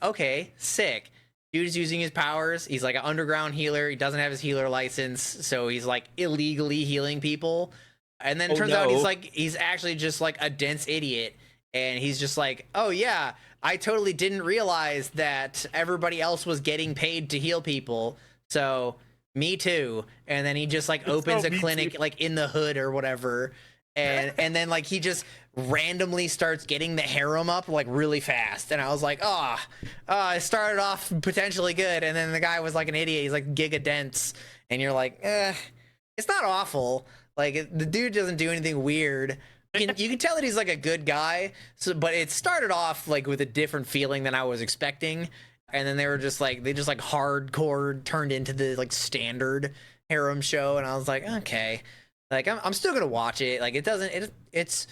okay, sick. Dude's using his powers. He's like an underground healer. He doesn't have his healer license, so he's like illegally healing people. And then it turns out he's actually just like a dense idiot. And he's just like, oh yeah, I totally didn't realize that everybody else was getting paid to heal people. So me too. And then he just like opens a clinic like in the hood or whatever. And then like he just randomly starts getting the harem up like really fast. And I was like, it started off potentially good. And then the guy was like an idiot. He's like giga dense. And you're like, it's not awful. Like the dude doesn't do anything weird. You can tell that he's like a good guy. So, but it started off like with a different feeling than I was expecting. And then they just hardcore turned into the like standard harem show. And I was like, okay, like I'm still gonna watch it. Like it's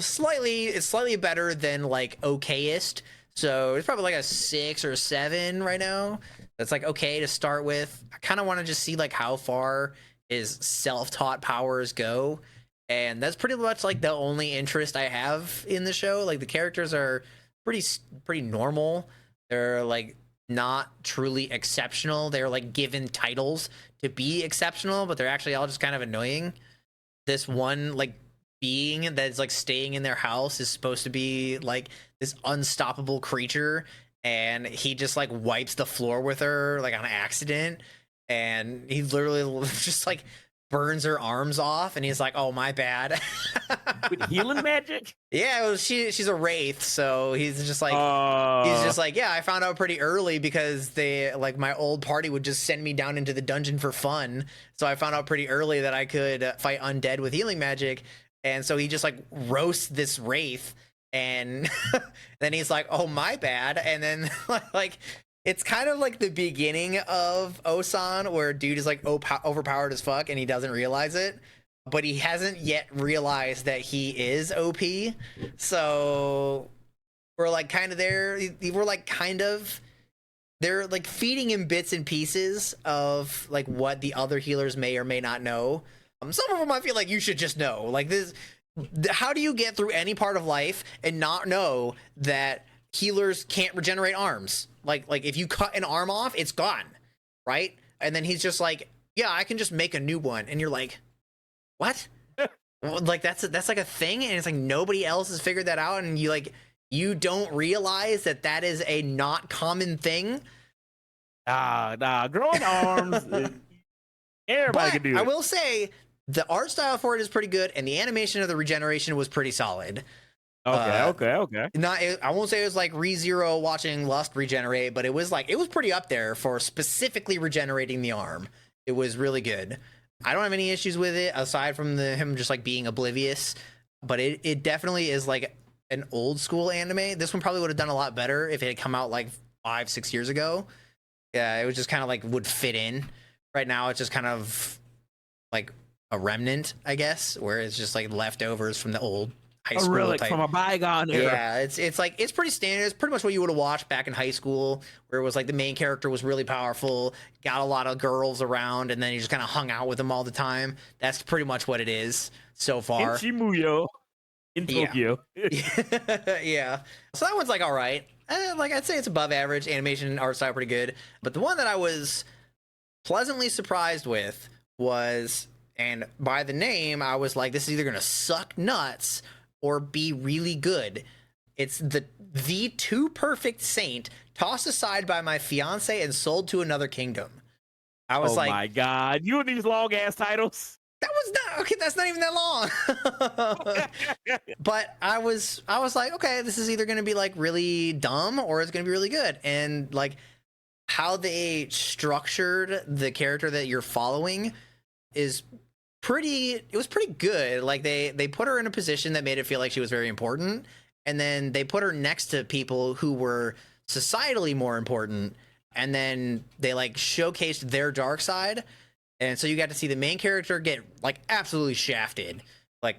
slightly better than like okayest. So it's probably like a 6 or 7 right now. That's like okay to start with. I kind of want to just see like how far his self-taught powers go. And that's pretty much like the only interest I have in the show. Like the characters are pretty normal. They're like not truly exceptional. They're like given titles to be exceptional, but they're actually all just kind of annoying. This one like being that's like staying in their house is supposed to be like this unstoppable creature, and he just like wipes the floor with her like on accident, and he literally just like burns her arms off, and he's like, oh my bad. With healing magic? Yeah, well, she's a wraith, so he's just like yeah, I found out pretty early because they like my old party would just send me down into the dungeon for fun, so I found out pretty early that I could fight undead with healing magic. And so he just like roasts this wraith, and then he's like, oh my bad. And then like it's kind of like the beginning of Osan, where dude is like overpowered as fuck and he doesn't realize it, but he hasn't yet realized that he is OP. So we're like kind of there. We're like kind of, they're like feeding him bits and pieces of like what the other healers may or may not know. Some of them I feel like you should just know. Like this, how do you get through any part of life and not know that healers can't regenerate arms? Like if you cut an arm off, it's gone, right? And then he's just like, yeah, I can just make a new one. And you're like, what? Like that's like a thing, and it's like nobody else has figured that out, and you don't realize that is a not common thing. Growing arms. Everybody can do it. I will say the art style for it is pretty good, and the animation of the regeneration was pretty solid. Okay. I won't say it was like ReZero watching Lust regenerate, but it was pretty up there for specifically regenerating the arm. It was really good. I don't have any issues with it aside from him just like being oblivious, but it definitely is like an old school anime. This one probably would have done a lot better if it had come out like 5-6 years ago. Yeah, it was just kind of like would fit in. Right now it's just kind of like a remnant, I guess, where it's just like leftovers from the old high school relic type. From a bygone era. Yeah, it's like it's pretty standard. It's pretty much what you would have watched back in high school, where it was like the main character was really powerful, got a lot of girls around, and then he just kind of hung out with them all the time. That's pretty much what it is so far. In Shibuya, in Tokyo. Yeah. So that one's like all right. Like I'd say it's above average. Animation and art style pretty good. But the one that I was pleasantly surprised with was, and by the name, I was like, this is either gonna suck nuts or be really good. It's the Too Perfect Saint, tossed aside by my fiance and sold to another kingdom. I was like, oh my god, you and these long ass titles. that was not okay. That's not even that long. But I was like, okay, this is either gonna be like really dumb or it's gonna be really good. And like how they structured the character that you're following is it was pretty good. Like they put her in a position that made it feel like she was very important, and then they put her next to people who were societally more important, and then they like showcased their dark side. And so you got to see the main character get like absolutely shafted, like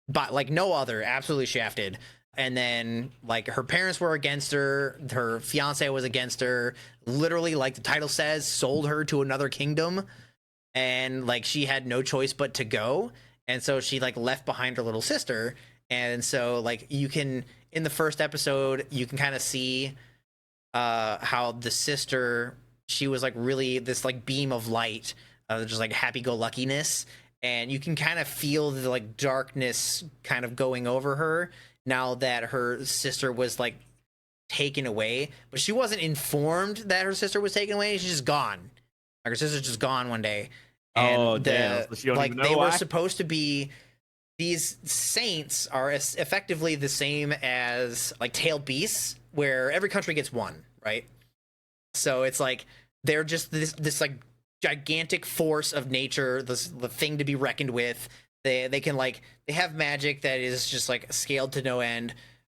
but like no other, absolutely shafted. And then like her parents were against her fiance was against her, literally, like the title says, sold her to another kingdom, and like she had no choice but to go. And so she like left behind her little sister. And so like you can, in the first episode, you can kind of see how the sister, she was like really this like beam of light, just like happy-go-luckiness, and you can kind of feel the like darkness kind of going over her now that her sister was like taken away. But she wasn't informed that her sister was taken away. She's just gone. Like her sister's just gone one day. And Oh, damn. So she don't like even know they why? were supposed to be, these saints are effectively the same as like tailed beasts, where every country gets one, right? So it's like they're just this like gigantic force of nature, the thing to be reckoned with. They can like, they have magic that is just like scaled to no end.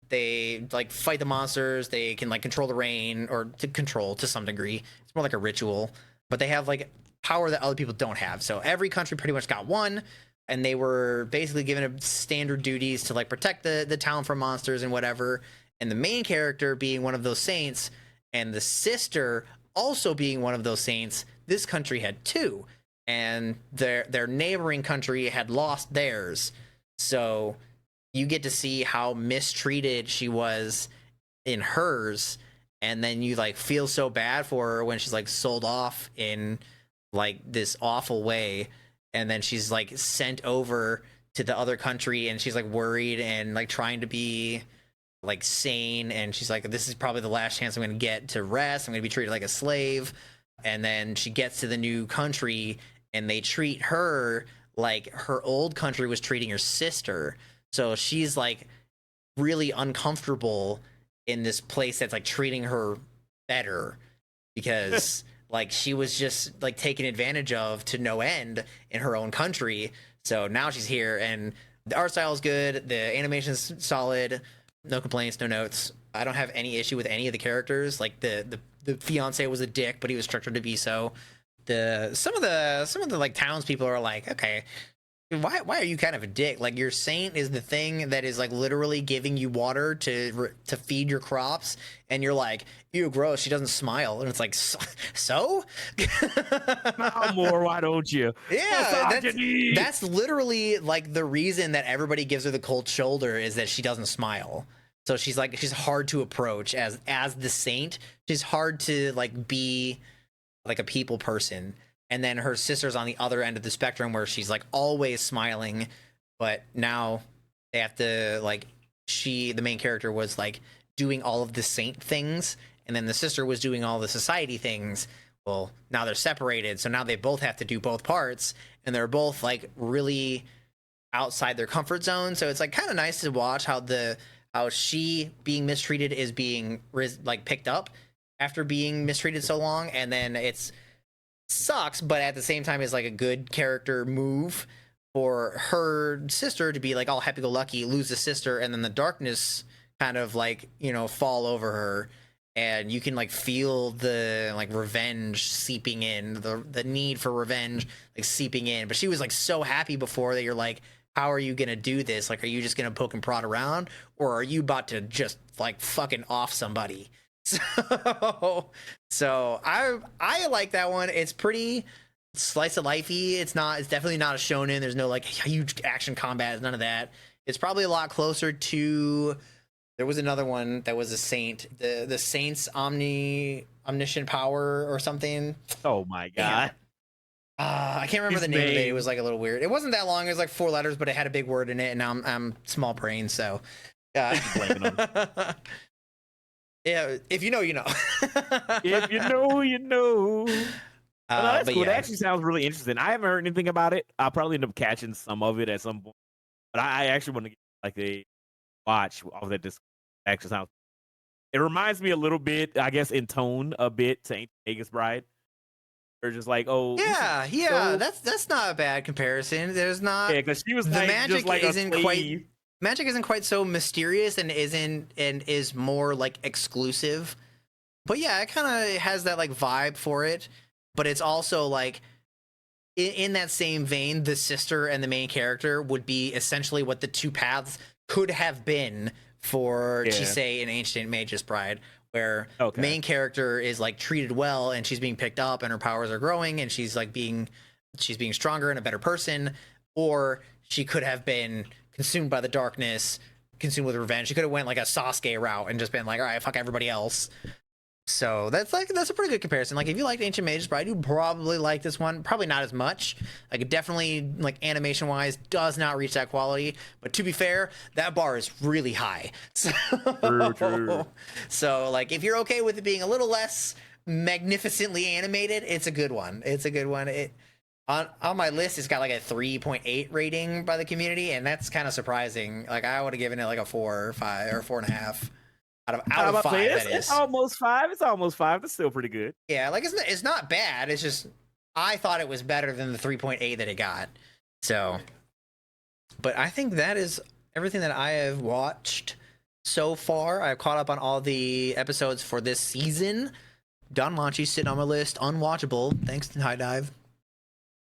They like fight the monsters. They can like control the rain, or to control to some degree. It's more like a ritual, but they have like power that other people don't have. So every country pretty much got one, and they were basically given standard duties to like protect the town from monsters and whatever. And the main character being one of those saints, and the sister also being one of those saints, this country had two, and their neighboring country had lost theirs. So you get to see how mistreated she was in hers, and then you like feel so bad for her when she's like sold off in like this awful way, and then she's like sent over to the other country, and she's like worried and like trying to be like sane, and she's like, this is probably the last chance I'm gonna get to rest. I'm gonna be treated like a slave. And then she gets to the new country, and they treat her like her old country was treating her sister. So she's like really uncomfortable in this place that's like treating her better, because like she was just like taken advantage of to no end in her own country. So now she's here, and the art style is good, the animation's solid, no complaints, no notes. I don't have any issue with any of the characters. Like the fiance was a dick, but he was structured to be so. Some of the like townspeople are like, okay, why are you kind of a dick? Like your saint is the thing that is like literally giving you water to feed your crops, and you're like, ew, gross. She doesn't smile, and it's like, so. Smile more, why don't you? Yeah, that's literally like the reason that everybody gives her the cold shoulder, is that she doesn't smile. So she's like, she's hard to approach as the saint. She's hard to like be like a people person. And then her sister's on the other end of the spectrum, where she's like always smiling, but now they have to like, the main character was like doing all of the saint things, and then the sister was doing all the society things. Well, now they're separated, so now they both have to do both parts, and they're both like really outside their comfort zone. So it's like kind of nice to watch how she being mistreated is being like picked up after being mistreated so long, and then it's sucks, but at the same time is like a good character move for her sister to be like all happy-go-lucky, lose the sister, and then the darkness kind of like, you know, fall over her, and you can like feel the like revenge seeping in, the need for revenge like seeping in. But she was like so happy before that you're like, how are you gonna do this? Like, are you just gonna poke and prod around, or are you about to just like fucking off somebody? So I like that one. It's pretty slice of lifey. It's definitely not a shonen. There's no like huge action combat, none of that. It's probably a lot closer to, there was another one that was a saint, the saint's omniscient power or something. Oh my god. I can't remember the name of it. It was like a little weird. It wasn't that long. It was like 4 letters, but it had a big word in it, and now I'm small brain, so yeah, if you know, you know. If you know, you know. Well, no, that's But cool. That yeah, actually sounds really interesting. I haven't heard anything about it. I'll probably end up catching some of it at some point. But I actually want to get like a watch of that. This actually sounds. It reminds me a little bit, I guess, in tone a bit to Ancient Vegas Bride. They're just like, oh, this is yeah, so that's not a bad comparison. There's not yeah, because she was the like just like a slave. magic isn't quite so mysterious and is more like exclusive. But yeah, it kind of has that like vibe for it. But it's also like in that same vein, the sister and the main character would be essentially what the two paths could have been for Chise in Ancient Magus Bride, where main character is like treated well and she's being picked up and her powers are growing and she's being stronger and a better person, or she could have been consumed by the darkness, consumed with revenge. She could have went like a Sasuke route and just been like, all right, fuck everybody else. So that's a pretty good comparison. Like if you liked Ancient Magus Bride, you probably like this one. Probably not as much. Like it definitely, like animation wise, does not reach that quality. But to be fair, that bar is really high. So, True. So like if you're okay with it being a little less magnificently animated, it's a good one. It's a good one. It on my list, it's got like a 3.8 rating by the community, and that's kind of surprising. Like I would have given it like a 4 or 5 or 4.5. Out of 5, that is. It's almost 5. It's almost 5. That's still pretty good. Yeah, like it's not bad. It's just I thought it was better than the 3.8 that it got. So, but I think that is everything that I have watched so far. I've caught up on all the episodes for this season. DNAnime's sitting on my list, unwatchable. Thanks to High Dive.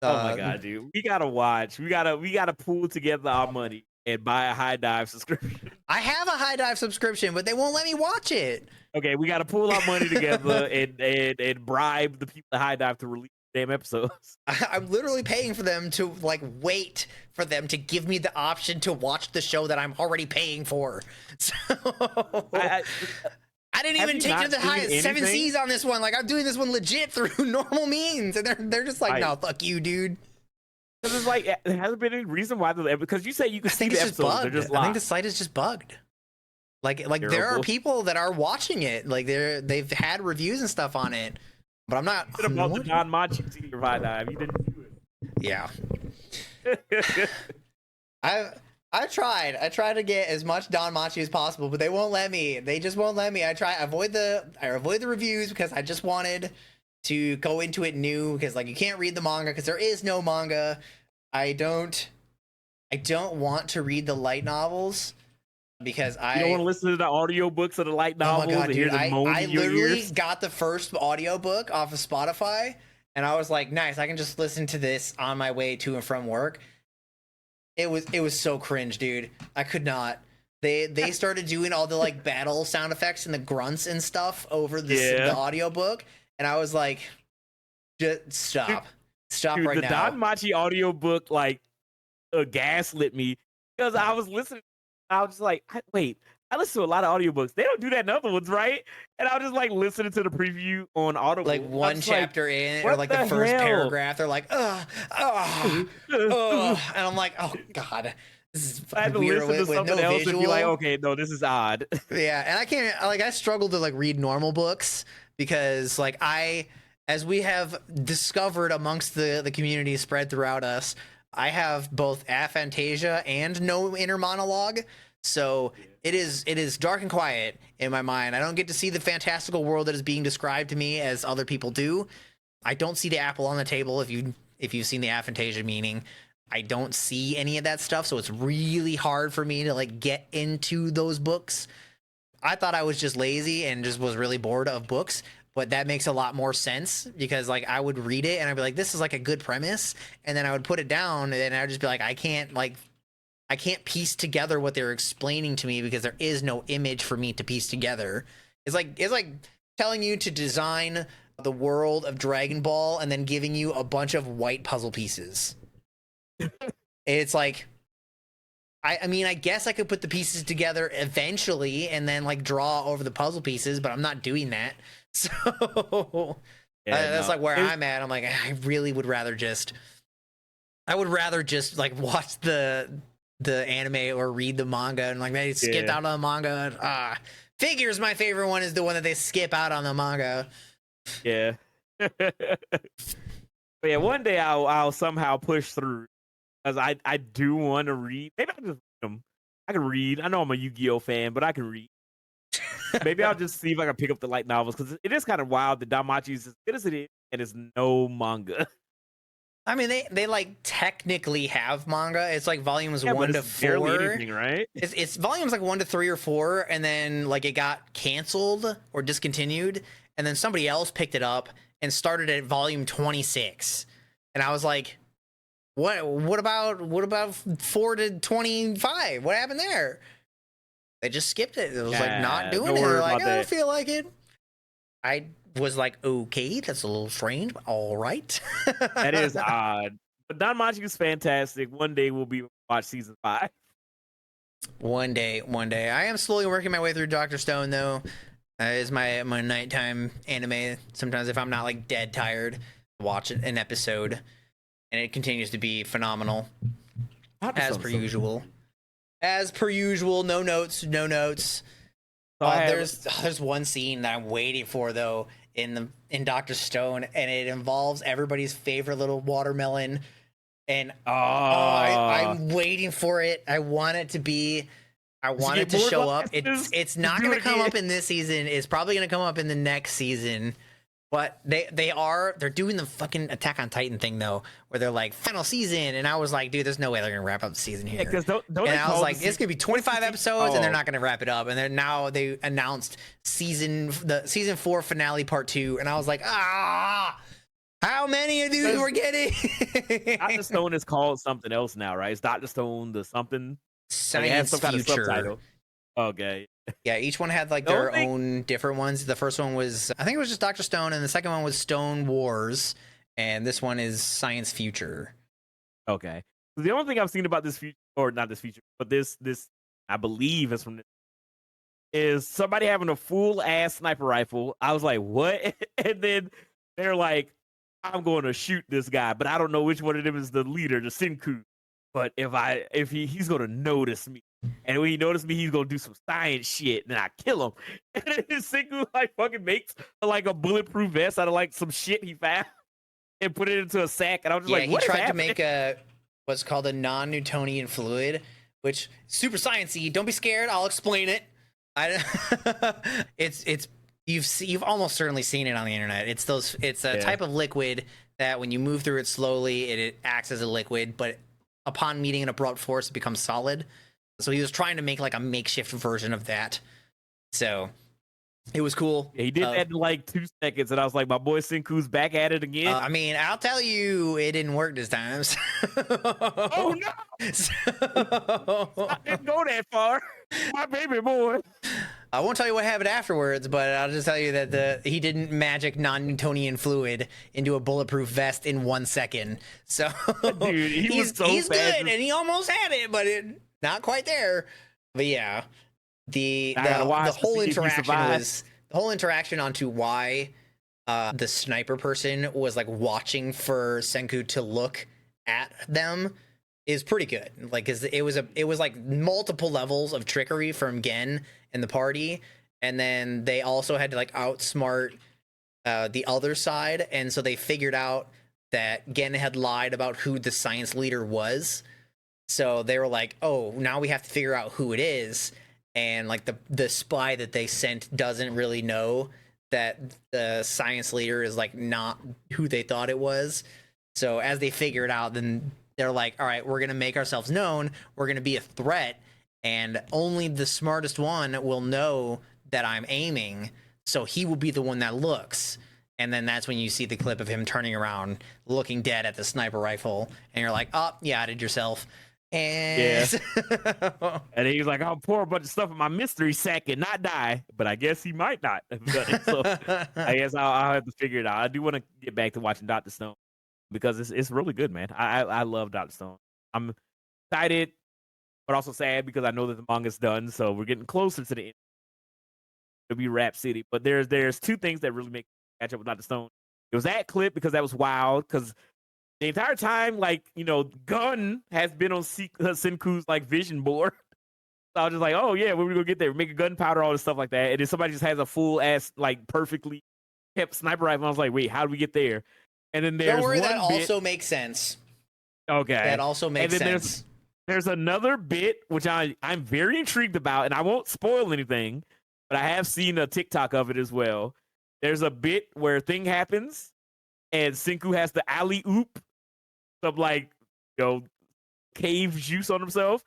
Oh my god, dude! We gotta watch. We gotta pool together our money and buy a High Dive subscription. I have a High Dive subscription, but they won't let me watch it. Okay, we got to pool our money together and bribe the people at High Dive to release the damn episodes. I'm literally paying for them to like wait for them to give me the option to watch the show that I'm already paying for. So I didn't even take to the highest 7 C's on this one. Like I'm doing this one legit through normal means, and they're just like, no, fuck you, dude. Because it's like, there hasn't been any reason why because you say you can see the episodes, they're just locked. I think the site is just bugged. Like there are people that are watching it. Like they've had reviews and stuff on it, but I'm not. About the DNAnime team High Dive, you didn't do it. Yeah. I tried to get as much DNAnime as possible, but they won't let me. They just won't let me. I avoid the reviews because I just wanted to go into it new, because like you can't read the manga because there is no manga. I don't want to read the light novels because you don't want to listen to the audiobooks of the light novels. Oh my god, dude! I literally ears. got the first audiobook off of Spotify, and I was like, nice, I can just listen to this on my way to and from work. It was so cringe, dude. I could not. They started doing all the like battle sound effects and the grunts and stuff over the audiobook, and I was like, just stop dude, right now. The DNAnime audiobook like gaslit me because I was listening. I was just like, wait, I listen to a lot of audiobooks. They don't do that in other ones, right? And I was just like listening to the preview on Audible. Like one chapter like, in, or like the first paragraph, they're like, and I'm like, oh god, this is I had to weird listen to something no else visual. and be like, okay, no, this is odd. Yeah, and I can't, like, I struggle to like read normal books because like as we have discovered amongst the community spread throughout us, I have both aphantasia and no inner monologue. So it is dark and quiet in my mind. I don't get to see the fantastical world that is being described to me as other people do. I don't see the apple on the table if you've seen the aphantasia meaning. I don't see any of that stuff, so it's really hard for me to like get into those books. I thought I was just lazy and just was really bored of books, but that makes a lot more sense because like I would read it and I'd be like, this is like a good premise, and then I would put it down and I'd just be like, I can't piece together what they're explaining to me because there is no image for me to piece together. It's like telling you to design the world of Dragon Ball and then giving you a bunch of white puzzle pieces. It's like, I mean, I guess I could put the pieces together eventually and then like draw over the puzzle pieces, but I'm not doing that. So that's like where I'm at. I'm like, I really would rather just, like watch the anime or read the manga and like maybe skip out on the manga. Figures, my favorite one is the one that they skip out on the manga. Yeah. But yeah, one day I'll somehow push through because I do want to read. Maybe I'll just read them. I can read. I know I'm a Yu-Gi-Oh fan, but I can read. Maybe I'll just see if I can pick up the light novels because it is kind of wild that Danmachi is as good as it is and it's no manga. I mean, they like technically have manga. It's like volumes Yeah, but 1 to it's barely 4. anything, right? It's volumes like 1 to 3 or 4, and then like it got canceled or discontinued, and then somebody else picked it up and started at volume 26, and I was like, what about 4 to 25? What happened there? They just skipped it. It was like not doing don't it. worry They're like, about I don't that. feel like it. I was like, okay, that's a little strange, but all right. That is odd. But Danmachi is fantastic. One day we'll be watch season 5. One day. I am slowly working my way through Dr. Stone, though. Is my nighttime anime. Sometimes if I'm not like dead tired, watch an episode, and it continues to be phenomenal as per usual. As per usual, no notes. So There's one scene that I'm waiting for though in Dr. Stone, and it involves everybody's favorite little watermelon. And I'm waiting for it. I want it to be. I want it to show up. It's not going to come up in this season. It's probably going to come up in the next season. But they're doing the fucking Attack on Titan thing though, where they're like final season, and I was like, dude, there's no way they're gonna wrap up the season here. Because don't and I was like, it's gonna be 25 episodes, and they're not gonna wrap it up. And then now they announced season 4 finale part 2, and I was like, how many of these we're getting? Dr. Stone is called something else now, right? It's Dr. Stone the something. Science some Future. kind of subtitle. Okay. Yeah, each one had like their own different ones. The first one was, I think it was just Dr. Stone, and the second one was Stone Wars, and this one is Science Future. Okay. The only thing I've seen about this feature, or not this feature, but this I believe is from this, is somebody having a full ass sniper rifle. I was like, what? And then they're like, I'm going to shoot this guy, but I don't know which one of them is the leader, the Senku. But if he's gonna notice me, and when he notices me, he's gonna do some science shit, and then I kill him. And then his Senku like fucking makes like a bulletproof vest out of like some shit he found and put it into a sack. And I was just like, what? He tried to make what's called a non-Newtonian fluid, which super sciencey. Don't be scared. I'll explain it. You've almost certainly seen it on the internet. It's a type of liquid that when you move through it slowly, it acts as a liquid, but upon meeting an abrupt force, it becomes solid. So he was trying to make like a makeshift version of that. So it was cool. Yeah, he did that in like 2 seconds, and I was like, my boy Senku's back at it again. I mean, I'll tell you, it didn't work this time. Oh no! I didn't go that far. My baby boy. I won't tell you what happened afterwards, but I'll just tell you that he didn't magic non-Newtonian fluid into a bulletproof vest in 1 second. So dude, he's good, and he almost had it, but not quite there. But yeah, the whole interaction onto why the sniper person was like watching for Senku to look at them is pretty good. Like, 'cause it was like multiple levels of trickery from Gen and the party, and then they also had to like outsmart the other side, and so they figured out that Gen had lied about who the science leader was. So they were like, oh, now we have to figure out who it is, and like the spy that they sent doesn't really know that the science leader is like not who they thought it was. So as they figure it out, then they're like, all right, we're gonna make ourselves known, we're gonna be a threat, and only the smartest one will know that I'm aiming, so he will be the one that looks. And then that's when you see the clip of him turning around, looking dead at the sniper rifle, and you're like, oh, you outed yourself. And and he's like, I'll pour a bunch of stuff in my mystery sack and not die, but I guess he might not have done it. So I guess I'll have to figure it out. I do want to get back to watching Dr. Stone because it's really good, man. I love Dr. Stone. I'm excited, but also sad because I know that the manga's done, so we're getting closer to the end. It'll be Rap City, but there's 2 things that really make me catch up with Dr. Stone. It was that clip because that was wild, because the entire time, like, you know, Gun has been on Senku's like vision board. So I was just like, oh yeah, when we gonna get there? Make a gunpowder, all this stuff like that. And then somebody just has a full ass, like perfectly kept sniper rifle. I was like, wait, how do we get there? And then there's Don't worry, one that bit. also makes sense. Okay. That also makes and then sense. There's another bit which I'm very intrigued about, and I won't spoil anything, but I have seen a TikTok of it as well. There's a bit where a thing happens, and Senku has the alley oop, some like cave juice on himself,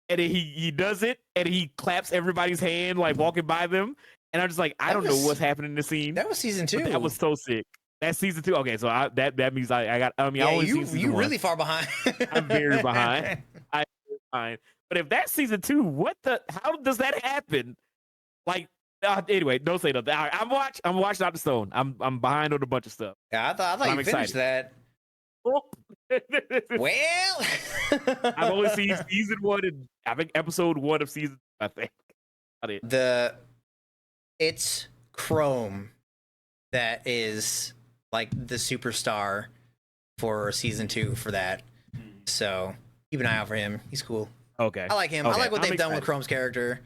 and then he does it, and he claps everybody's hand like walking by them, and I'm just like, I don't know what's happening in the scene. That was season 2. That was so sick. That's season 2. Okay, so that means I got. I mean, I only seen season you 1. really far behind. I'm very behind. I'm very behind. But if that's season 2, how does that happen? Like, anyway, don't say nothing. All right, I'm watching Dr. Stone. I'm behind on a bunch of stuff. Yeah, I thought you finished that. Well, I've only seen season 1 and I think episode 1 of season. I think. It's Chrome that is like the superstar for season 2 for that. So keep an eye out for him. He's cool. Okay. I like him. Okay. I like what I'm they've done excited. with Chrome's character.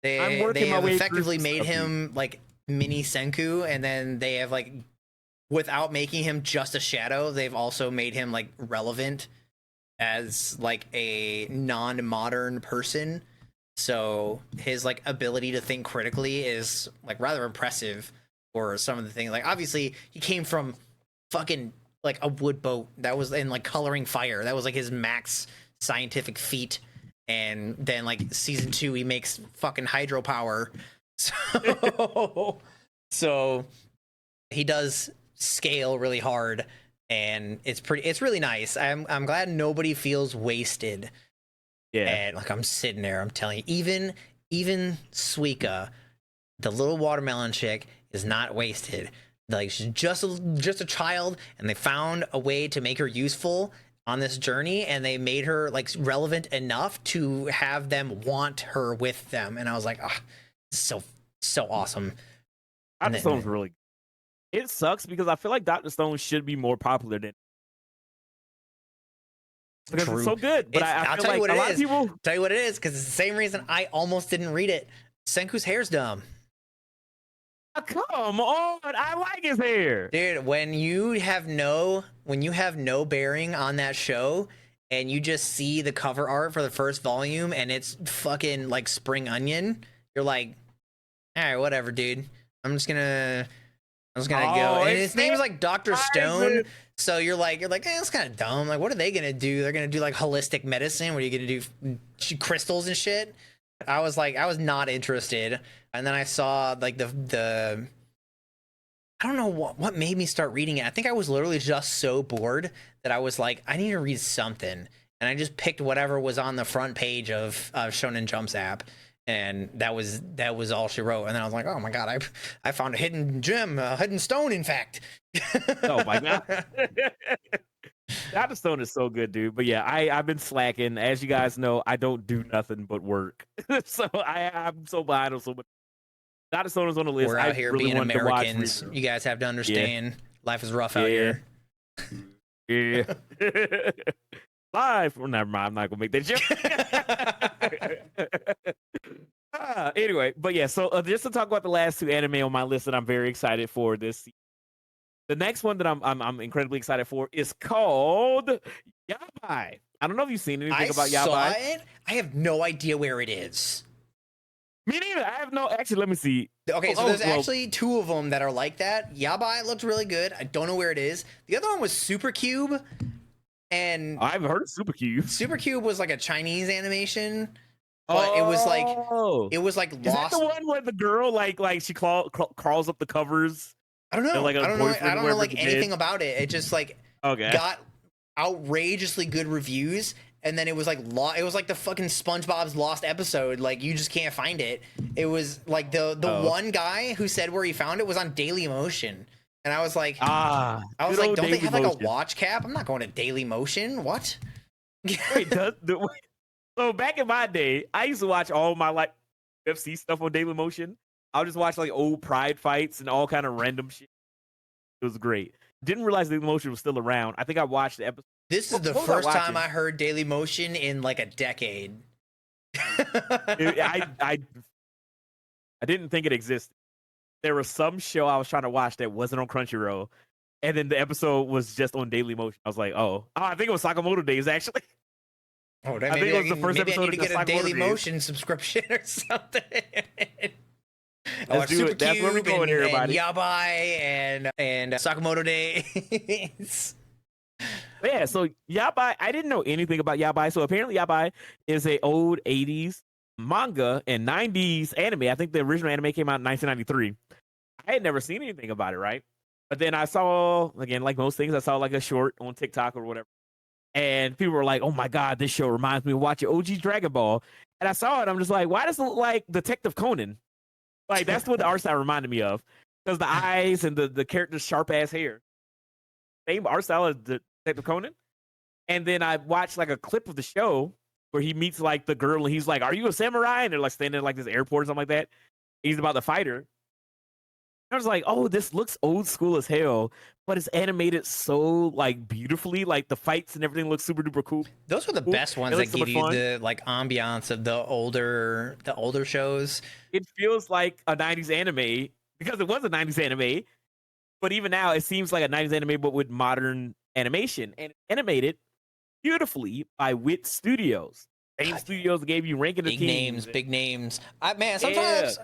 They my have way effectively through made stuff, him like mini Senku, and then they have like, without making him just a shadow, they've also made him like relevant as like a non-modern person. So his like ability to think critically is like rather impressive for some of the things. Like obviously he came from fucking like a wood boat that was in like coloring fire. That was like his max scientific feat. And then like season 2 he makes fucking hydropower. So he does scale really hard, and it's really nice. I'm glad nobody feels wasted. Yeah. And like I'm sitting there, I'm telling you, even Suika, the little watermelon chick, is not wasted. Like she's just a child, and they found a way to make her useful on this journey, and they made her like relevant enough to have them want her with them. And I was like, so awesome. Dr. Stone's really good. It sucks because I feel like Dr. Stone should be more popular than because it's so good. But I feel like a lot of people tell you what it is, because it's the same reason I almost didn't read it. Senku's hair's dumb. Come on, I like his hair, dude. When you have no bearing on that show, and you just see the cover art for the first volume, and it's fucking like spring onion, you're like, all right, whatever, dude. I'm just gonna go. And his name's like Dr. Stone, so you're like, it's kind of dumb. Like, what are they gonna do? They're gonna do like holistic medicine. What are you gonna do? Crystals and shit. I was not interested. And then I saw like the I don't know what made me start reading it. I think I was literally just so bored that I was like, I need to read something. And I just picked whatever was on the front page of Shonen Jump's app. And that was all she wrote. And then I was like, oh my God, I found a hidden gem, a hidden stone, in fact. Oh my God. Dr. Stone is so good, dude. But yeah, I've been slacking. As you guys know, I don't do nothing but work. So I'm so behind on so much. Dr. Stone is on the list. We're out here being Americans. You guys have to understand. Life is rough out here. Yeah. Live. Well, never mind. I'm not gonna make that joke. Anyway, but yeah. So just to talk about the last 2 anime on my list that I'm very excited for this season. The next one that I'm incredibly excited for is called Yabai. I don't know if you've seen anything about Yabai. I saw it. I have no idea where it is. Me neither. I have no. Actually, let me see. Okay, so there's actually 2 of them that are like that. Yabai looked really good. I don't know where it is. The other one was Supercube, and I've heard of Supercube. Supercube was like a Chinese animation, but it was like lost. Is that the one where the girl like she crawls up the covers? I don't know. Like I don't know like anything about it. It just like got outrageously good reviews. And then it was like it was like the fucking SpongeBob's Lost episode. Like you just can't find it. It was like the one guy who said where he found it was on Dailymotion, and I was like, don't they have like a watch cap? I'm not going to Dailymotion. What? Wait, so back in my day, I used to watch all my like UFC stuff on Dailymotion. I'll just watch like old Pride fights and all kind of random shit. It was great. Didn't realize Dailymotion was still around. I think I watched the episode. This is the first time I heard Dailymotion in like a decade. I didn't think it existed. There was some show I was trying to watch that wasn't on Crunchyroll, and then the episode was just on Daily Motion. I was like, oh, I think it was Sakamoto Days actually. Oh, I think it was the first maybe episode I need to of get a Sakamoto Daily Days. Motion subscription or something. Let's do it. That's where we're going, everybody. And Yabai and Sakamoto Days. But yeah, so Yabai, I didn't know anything about Yabai. So apparently Yabai is a old 80s manga and 90s anime. I think the original anime came out in 1993. I had never seen anything about it, right? But then I saw, again, like most things, I saw like a short on TikTok or whatever. And people were like, oh my God, this show reminds me of watching OG Dragon Ball. And I saw it, I'm just like, why does it look like Detective Conan? Like, that's what the art style reminded me of. Because the eyes and the character's sharp ass hair. Same art style as Detective Conan. And then I watched like a clip of the show where he meets like the girl and he's like, are you a samurai? And they're like standing in like this airport or something like that. He's about to fight her. I was like, oh, this looks old school as hell, but it's animated so like beautifully. Like the fights and everything looks super duper cool. Those were the best ones that give you the like ambiance of the older shows. It feels like a 90s anime because it was a 90s anime, but even now it seems like a 90s anime but with modern animation and animated beautifully by Wit Studios. Same studios that gave you Ranking the Kings. Big names. Sometimes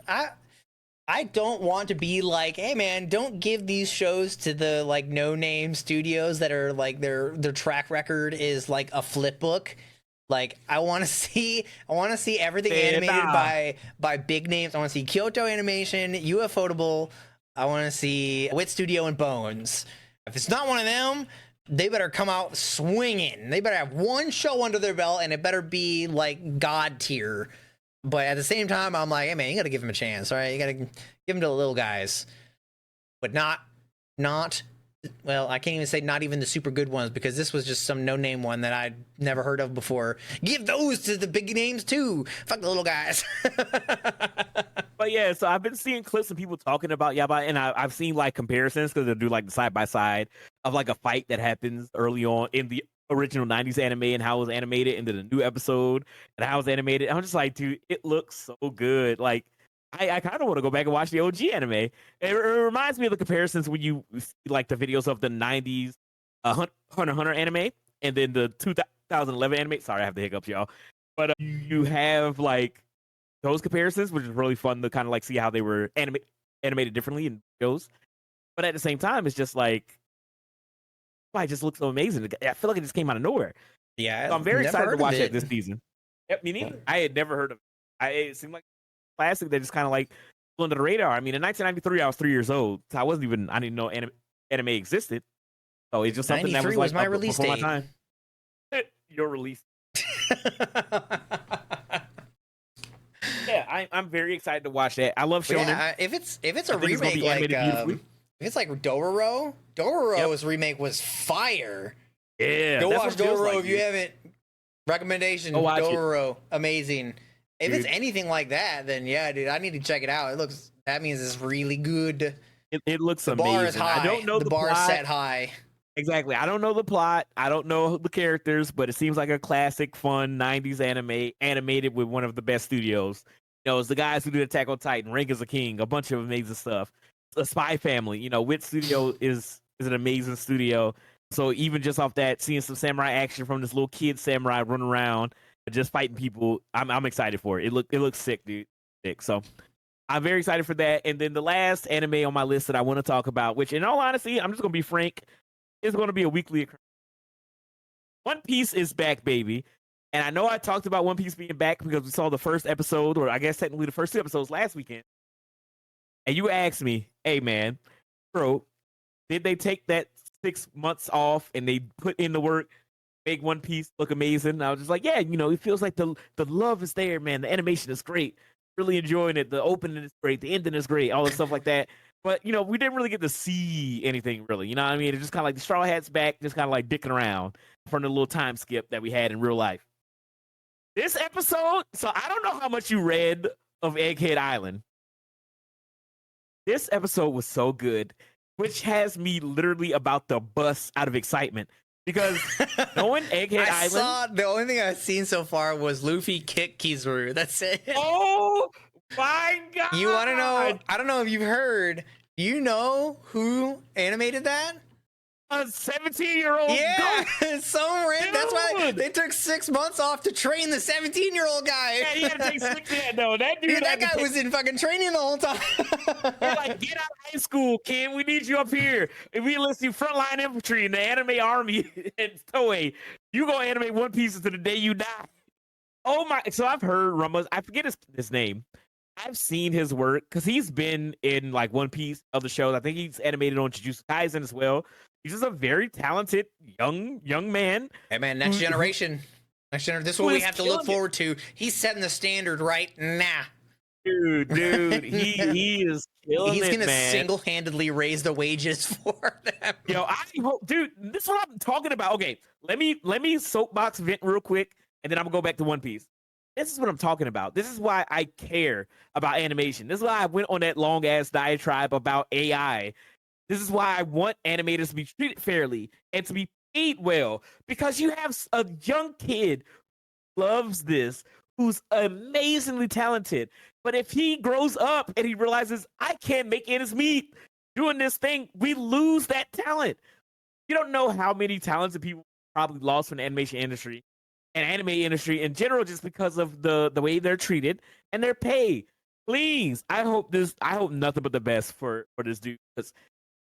I don't want to be like, hey man, don't give these shows to the like no-name studios that are like their track record is like a flip book. Like I want to see everything animated by big names. I want to see Kyoto Animation, Ufotable. I want to see Wit Studio and Bones. If it's not one of them, they better come out swinging. They better have one show under their belt, and it better be like God tier. But at the same time, I'm like, hey man, you gotta give him a chance, all right? You gotta give him to the little guys, but not. Well, I can't even say not even the super good ones because this was just some no-name one that I'd never heard of before. Give those to the big names too. Fuck the little guys. But yeah, so I've been seeing clips of people talking about Yabai, and I've seen like comparisons because they'll do like the side by side of like a fight that happens early on in the original 90s anime and how it was animated into the new episode and how it was animated. I'm just like, dude, it looks so good. Like, I kind of want to go back and watch the OG anime. It reminds me of the comparisons when you see like the videos of the 90s Hunter x Hunter anime and then the 2011 anime. Sorry, I have the hiccups, y'all. But you have like those comparisons, which is really fun to kind of like see how they were animated differently in shows. But at the same time, it's just like, it just looks so amazing. I feel like it just came out of nowhere. Yeah, so I'm very excited to watch it this season. Yep, me neither. I had never heard of it. It seemed like a classic that just kind of like flew under the radar. I mean, in 1993, I was 3 years old, so I didn't know anime existed. So it's just something that was like my release date. My time. Your release. Yeah, I'm very excited to watch that. I love shonen. Yeah, if it's a remake like if it's like Doro's remake was fire. Yeah, go watch Dororo if you haven't. Recommendation, Dororo, amazing. If it's anything like that, then yeah, dude, I need to check it out. That means it's really good. It looks amazing. The bar is high. I don't know the bar is set high. Exactly. I don't know the plot. I don't know the characters, but it seems like a classic, fun 90s anime animated with one of the best studios. You know, it's the guys who did Attack on Titan, Rank as a King, a bunch of amazing stuff. A Spy Family, you know, Wit Studio is an amazing studio. So even just off that, seeing some samurai action from this little kid samurai running around, just fighting people, I'm excited for it. It looks sick, dude. Sick. So I'm very excited for that. And then the last anime on my list that I want to talk about, which in all honesty, I'm just gonna be frank, is going to be a weekly occurrence. One Piece is back, baby. And I know I talked about One Piece being back because we saw the first episode, or I guess technically the first 2 episodes last weekend. And you asked me, hey man, bro, did they take that 6 months off and they put in the work, make One Piece look amazing? And I was just like, yeah, you know, it feels like the love is there, man. The animation is great. Really enjoying it. The opening is great. The ending is great. All the stuff like that. But, you know, we didn't really get to see anything really. You know what I mean? It's just kind of like the Straw Hat's back, just kind of like dicking around from the little time skip that we had in real life. This episode, so I don't know how much you read of Egghead Island. This episode was so good, which has me literally about to bust out of excitement. Because knowing Egghead Island... The only thing I've seen so far was Luffy kick Kizaru. That's it. Oh my God! You want to know? I don't know if you've heard. You know who animated that? A 17-year-old Yeah, goat. it's so random. That's why Dude. they took 6 months off to train the 17-year-old guy. Yeah, he had to take 6 years. No, that dude. Dude, that had to guy take- was in fucking training the whole time. They're like, get out of high school, kid. We need you up here. If we enlist you frontline infantry in the anime army in Toei, you go animate One Piece until the day you die. Oh my! So I've heard rumors. I forget his name. I've seen his work because he's been in like One Piece, other shows. I think he's animated on Jujutsu Kaisen as well. He's just a very talented young man. Hey man, next generation. This is what we have to look forward to. He's setting the standard right now. Dude, he is killing He's it, gonna man. single-handedly raise the wages for them. Yo, I hope, dude. This is what I'm talking about. Okay, let me soapbox vent real quick, and then I'm gonna go back to One Piece. This is what I'm talking about. This is why I care about animation. This is why I went on that long ass diatribe about AI. This is why I want animators to be treated fairly and to be paid well, because you have a young kid who loves this, who's amazingly talented. But if he grows up and he realizes I can't make ends meet doing this thing, we lose that talent. You don't know how many talented people probably lost from the animation industry and anime industry in general just because of the way they're treated and their pay. Please, I hope nothing but the best for this dude, because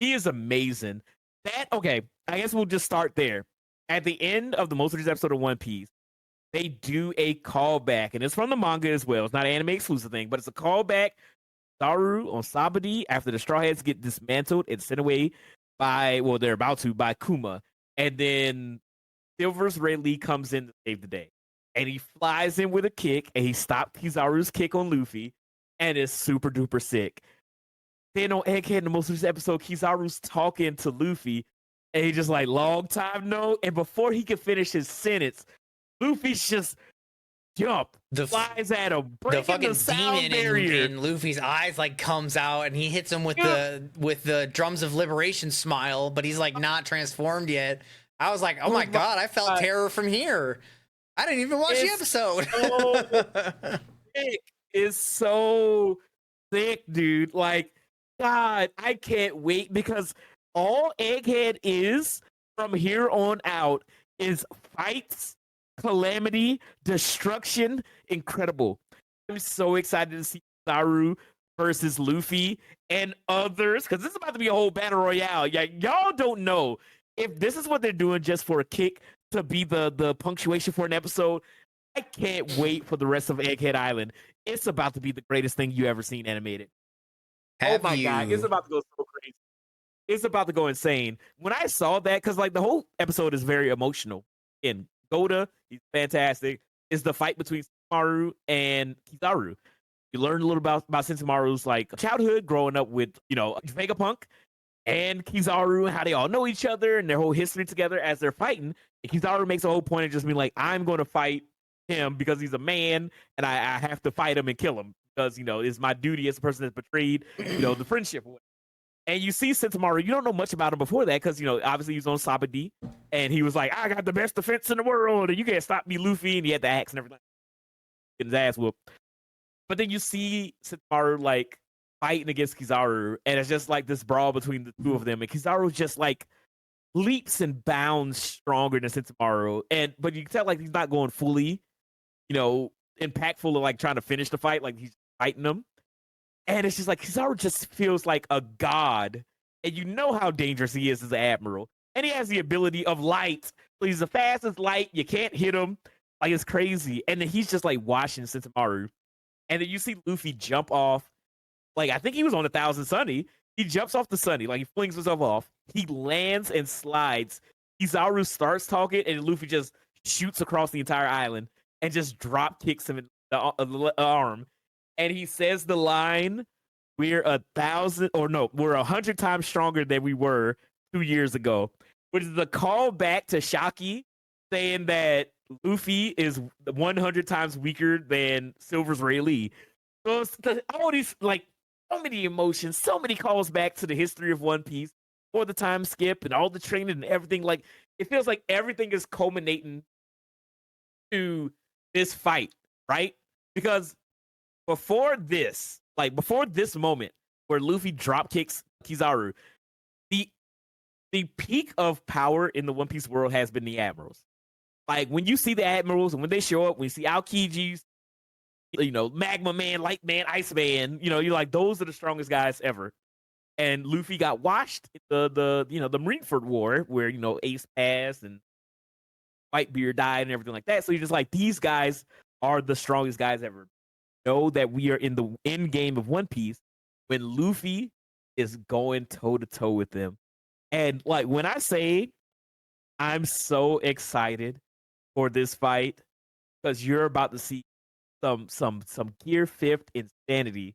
he is amazing. Okay, I guess we'll just start there. At the end of the most recent episode of One Piece, they do a callback, and it's from the manga as well. It's not an anime exclusive thing, but it's a callback. Saru on Sabadi after the Straw Hats get dismantled and sent away they're about to, by Kuma. And then Silver's Rayleigh comes in to save the day. And he flies in with a kick, and he stopped Kizaru's kick on Luffy, and is super duper sick. Then on Egghead in the most recent episode, Kizaru's talking to Luffy, and he just like, long time no. And before he can finish his sentence, Luffy's just flies at him, breaking the fucking sound demon barrier. in Luffy's eyes like comes out, and he hits him with the drums of liberation smile, but he's like not transformed yet. I was like, oh my god, I felt terror from here. I didn't even watch the episode. It's so thick, dude. Like, God, I can't wait, because all Egghead is from here on out is fights, calamity, destruction. Incredible. I'm so excited to see Saru versus Luffy and others, because this is about to be a whole battle royale. Yeah, y'all don't know if this is what they're doing just for a kick to be the punctuation for an episode. I can't wait for the rest of Egghead Island. It's about to be the greatest thing you ever seen animated. God, it's about to go so crazy. It's about to go insane. When I saw that, because like the whole episode is very emotional. In Goda, he's fantastic. It's the fight between Sentomaru and Kizaru. You learn a little about Sentomaru's like childhood, growing up with Vegapunk and Kizaru, and how they all know each other and their whole history together as they're fighting. And Kizaru makes a whole point of just being like, I'm going to fight him because he's a man, and I have to fight him and kill him because it's my duty as a person that's betrayed the friendship. And you see Sentomaru, you don't know much about him before that because obviously he was on Sabadi, and he was like, I got the best defense in the world, and you can't stop me, Luffy, and he had the axe and everything, getting his ass whooped. But then you see Sentomaru like fighting against Kizaru, and it's just like this brawl between the two of them, and Kizaru just like leaps and bounds stronger than Sentomaru, but you can tell like he's not going fully impactful of like trying to finish the fight, like he's fighting them. And it's just like Kizaru just feels like a god, and you know how dangerous he is as an admiral. And he has the ability of light, so he's the fastest light. You can't hit him, like it's crazy. And then he's just like watching Sentomaru, and then you see Luffy jump off. Like I think he was on 1,000 Sunny. He jumps off the Sunny, like he flings himself off. He lands and slides. Kizaru starts talking, and Luffy just shoots across the entire island and just drop kicks him in the arm. And he says the line, we're 100 times stronger than we were 2 years ago, which is a call back to Shaki saying that Luffy is 100 times weaker than Silver's Rayleigh. So all these, like, so many emotions, so many calls back to the history of One Piece for the time skip and all the training and everything. Like, it feels like everything is culminating to this fight, right? Because before this moment where Luffy drop kicks Kizaru, the the peak of power in the One Piece world has been the admirals. Like when you see the admirals and when they show up, when you see Aokiji, Magma Man, Light Man, Ice Man, you're like, those are the strongest guys ever. And Luffy got washed in the Marineford War, where Ace passed and Whitebeard died and everything like that. So you're just like, these guys are the strongest guys ever. Know that we are in the end game of One Piece when Luffy is going toe to toe with them. And like when I say I'm so excited for this fight, because you're about to see some Gear 5th insanity.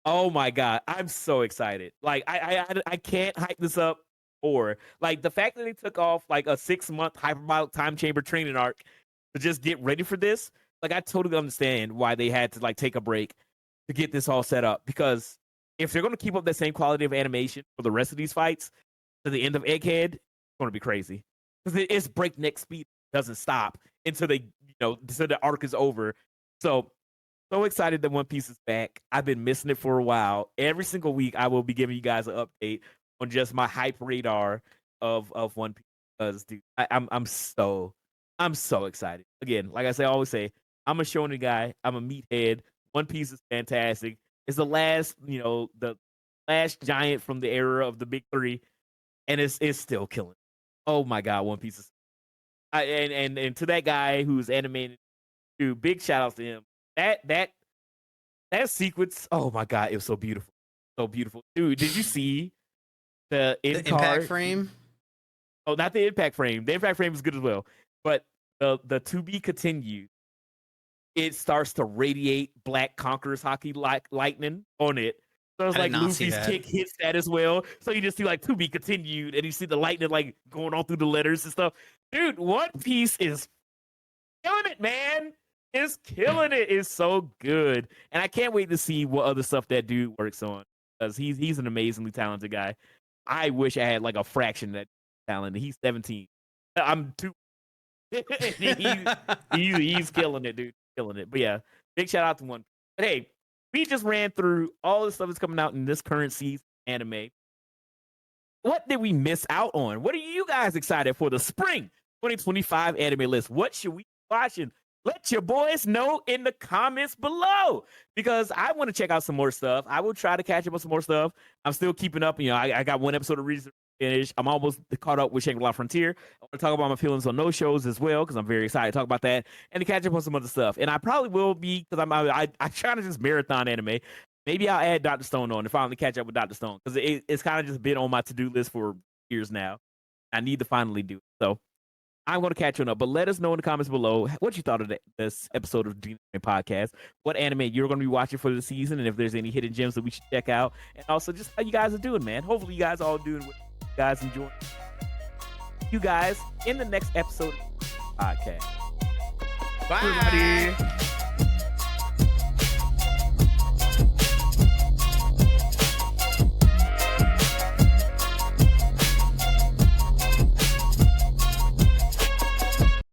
Oh my god, I'm so excited. Like I can't hype this up more. Like the fact that they took off like a 6-month hyperbolic time chamber training arc to just get ready for this. Like I totally understand why they had to like take a break to get this all set up, because if they're going to keep up the same quality of animation for the rest of these fights to the end of Egghead, it's going to be crazy. Because it's breakneck speed, it doesn't stop until until the arc is over. So excited that One Piece is back. I've been missing it for a while. Every single week, I will be giving you guys an update on just my hype radar of One Piece. Because dude, I'm so excited. Again, like I always say, I'm a shonen guy. I'm a meathead. One Piece is fantastic. It's the last, the last giant from the era of the big three, and it's still killing. Oh my god, One Piece is. And to that guy who's animated, dude, big shout outs to him. That sequence, oh my god, it was so beautiful. So beautiful. Dude, did you see the impact frame? Oh, not the impact frame. The impact frame is good as well. But the to be continued, it starts to radiate Black Conqueror's hockey lightning on it. So it's like Luffy's kick hits that as well. So you just see like to be continued, and you see the lightning like going all through the letters and stuff. Dude, One Piece is killing it, man. It's killing it. It's so good. And I can't wait to see what other stuff that dude works on, because he's an amazingly talented guy. I wish I had like a fraction of that talent. He's 17. I'm 2. he's killing it, dude. Killing it. But yeah, big shout out to One. But hey, we just ran through all the stuff that's coming out in this current season anime. What did we miss out on? What are you guys excited for the spring 2025 anime list? What should we be watching? Let your boys know in the comments below, because I want to check out some more stuff. I will try to catch up on some more stuff. I'm still keeping up. I got one episode of Reason to finish. I'm almost caught up with Shangri-La Frontier. I want to talk about my feelings on those shows as well, because I'm very excited to talk about that and to catch up on some other stuff. And I probably will be, because I try to just marathon anime. Maybe I'll add Dr. Stone on and finally catch up with Dr. Stone, because it's kind of just been on my to-do list for years now. I need to finally do it. So I'm going to catch you up, but let us know in the comments below what you thought of this episode of DNAnime Podcast, what anime you're going to be watching for the season, and if there's any hidden gems that we should check out, and also just how you guys are doing, man. Hopefully you guys are all doing what you guys enjoy. You guys in the next episode of the podcast. Bye. Everybody.